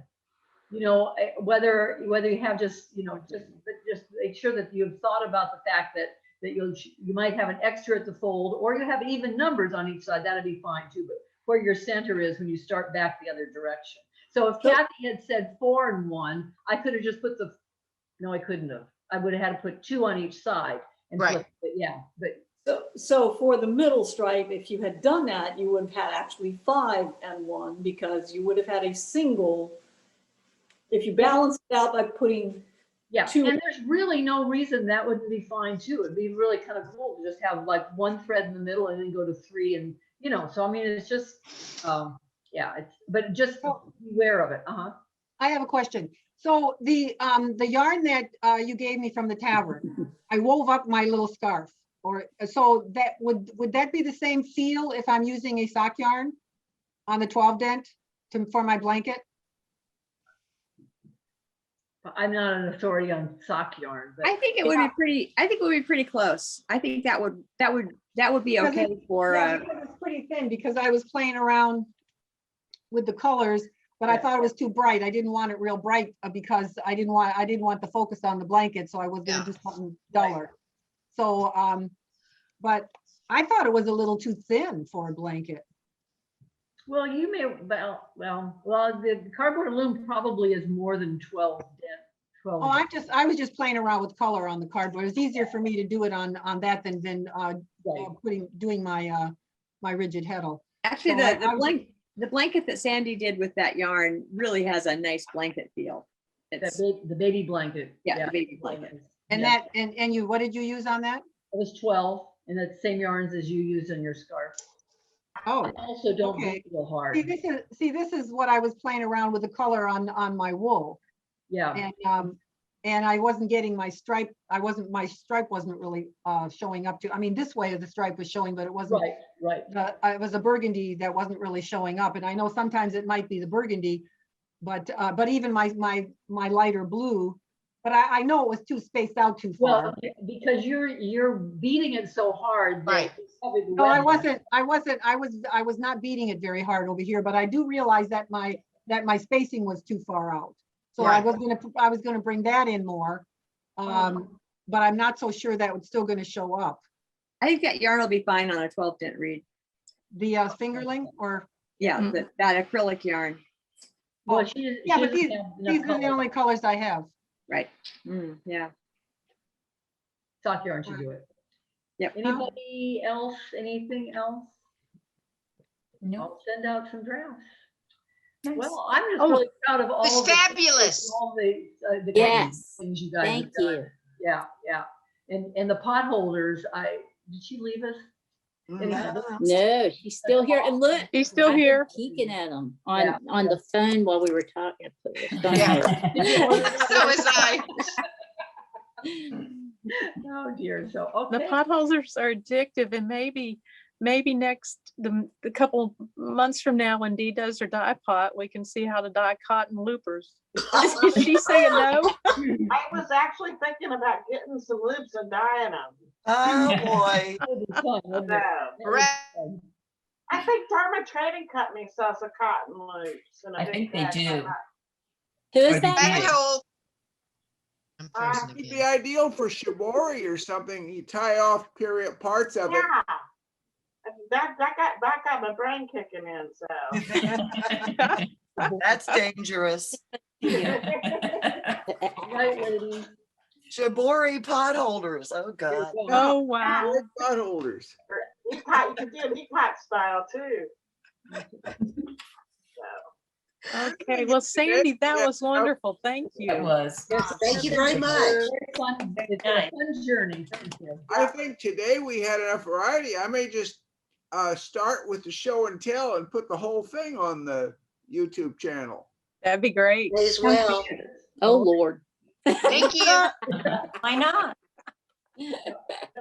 You know, whether you have just make sure that you've thought about the fact that you might have an extra at the fold, or you have even numbers on each side. That'd be fine too. But where your center is when you start back the other direction. So if Kathy had said 4 and 1, I could have just put no, I couldn't have. I would have had to put 2 on each side and flip it. Yeah, but So for the middle stripe, if you had done that, you would have had actually 5 and 1 because you would have had a single. If you balance it out by putting Yeah, to- and there's really no reason that wouldn't be fine too. It'd be really kind of cool to just have like one thread in the middle and then go to 3 and, you know, so I mean, it's just, yeah, but just beware of it. I have a question. So the yarn that you gave me from the tavern, I wove up my little scarf, or so that would that be the same feel if I'm using a sock yarn on the 12 dent for my blanket? I'm not an authority on sock yarn, but I think it would be pretty. I think it would be pretty close. I think that would be Because okay for. because it's pretty thin, because I was playing around with the colors, but I thought it was too bright. I didn't want it real bright because I didn't want the focus on the blanket, so I was gonna do something duller. So, but I thought it was a little too thin for a blanket. well, you may, the cardboard loom probably is more than 12 dent. 12. Oh, I was just playing around with color on the cardboard. It's easier for me to do it on that than doing my my rigid heddle. Actually, So the blanket that Sandy did with that yarn really has a nice blanket feel. It's the baby blanket. Yeah, the baby blanket. And Yeah. that and you, what did you use on that? It was 12, and that's the same yarns as you use in your scarf. Oh, And also don't okay. beat real hard. See, this is what I was playing around with the color on my wool. Yeah. And I wasn't getting my stripe. My stripe wasn't really showing up to. I mean, this way the stripe was showing, but it wasn't. Right. It was a burgundy that wasn't really showing up. And I know sometimes it might be the burgundy, but even my lighter blue. But I know it was too spaced out too far. Well, because you're beating it so hard. Right. No, I wasn't. I was not beating it very hard over here, but I do realize that my spacing was too far out. So Right. I was gonna bring that in more. But I'm not so sure that was still gonna show up. I think that yarn will be fine on a 12 dent reed. The fingerling or? Yeah, that acrylic yarn. Well, but these are the only colors I have. Right. Yeah. Sock yarn should do it. Yep. Anybody else? Anything else? No. I'll send out some drafts. Nice. Well, I'm just really proud of all. It's the- fabulous. All the Yes. things you guys have Thank done. you. Yeah. And the potholders, did she leave us? No, she's still here. And look, He's still I've been here. peeking at them Yeah. on the phone while we were talking. Yeah. So was I. Oh dear, so, The okay. potholders are addictive, and maybe the couple months from now, when Dee does her dye pot, we can see how to dye cotton loopers. Is she saying no? I was actually thinking about getting some loops and dyeing them. Oh, boy. That would be fun, wouldn't it? That would be Right. fun. I think Dharma Trading Company sells a cotton loops. In a I big think they bag. do. Who Or is did that? you- Butthole. I'm It'd frozen be again. ideal for shibori or something. You tie off period parts of it. Yeah. That got my brain kicking in, so. That's dangerous. Right, ladies. Shibori potholders. Oh, God. Oh, wow. Good potholders. You can do a knee pot style too. Okay, well, Sandy, that was wonderful. Thank It you. was. Yes, thank you very much. Very fun. It's a fun journey. Thank you. I think today we had enough variety. I may just start with the show and tell and put the whole thing on the YouTube channel. That'd be great. May as well. Oh, Lord. Thank you. Why not?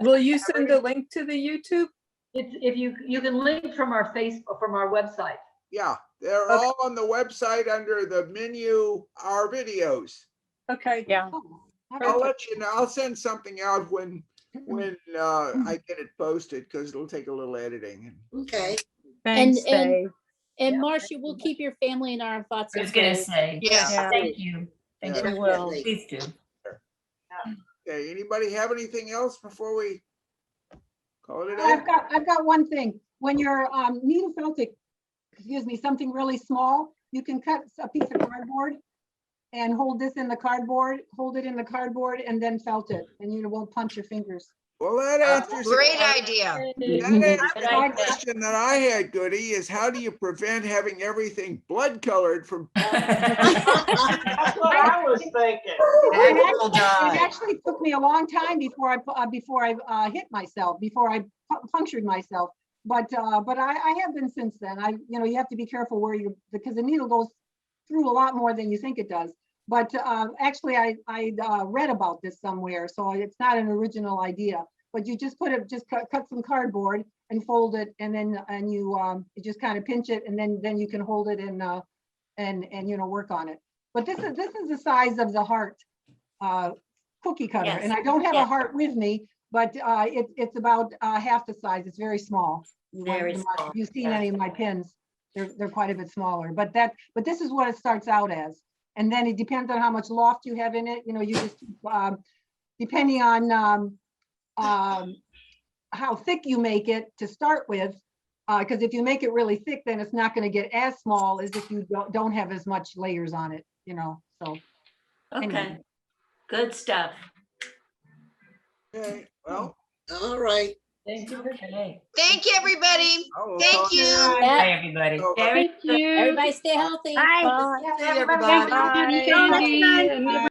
Will you send a link to the YouTube? It's, if you can link from our website. Yeah, they're all on the website under the menu, our videos. Okay. Yeah. I'll let you know. I'll send something out when I get it posted, because it'll take a little editing. Okay. Thanks, and- Dave. And Marcia, we'll keep your family in our thoughts. I and was gonna prayers. say, Yes. Yeah. thank you. Thank Yeah. you. We will. Definitely. Please do. Okay, anybody have anything else before we call it a day? I've got one thing. When you're needle felting, excuse me, something really small, you can cut a piece of cardboard and hold this in the cardboard, hold it in the cardboard, and then felt it, and you won't punch your fingers. Well, that answers. Great idea. That answers the question that I had, Goody, is how do you prevent having everything blood colored from? That's what I was was thinking. It actually took me a long time before I hit myself, before I punctured myself. But I have been since then. You have to be careful where because the needle goes through a lot more than you think it does. But actually, I read about this somewhere, so it's not an original idea. But you just cut some cardboard and fold it, and then you just kind of pinch it, and then you can hold it and work on it. But this is the size of the heart cookie cutter, Yes. and I don't have Yes. a heart with me, but it's about half the size. It's very small. Very small, If you've seen yeah. any of my pins, they're quite a bit smaller. But this is what it starts out as, and then it depends on how much loft you have in it. You just depending on how thick you make it to start with, because if you make it really thick, then it's not going to get as small as if you don't have as much layers on it. So. Okay, Anyway. good stuff. Okay, well. All right. Thank you. Okay. Thank you, everybody. I'll Thank talk- you. Bye, everybody. Thank you. Everybody stay healthy. Bye. See everybody. Thank you, Cindy, and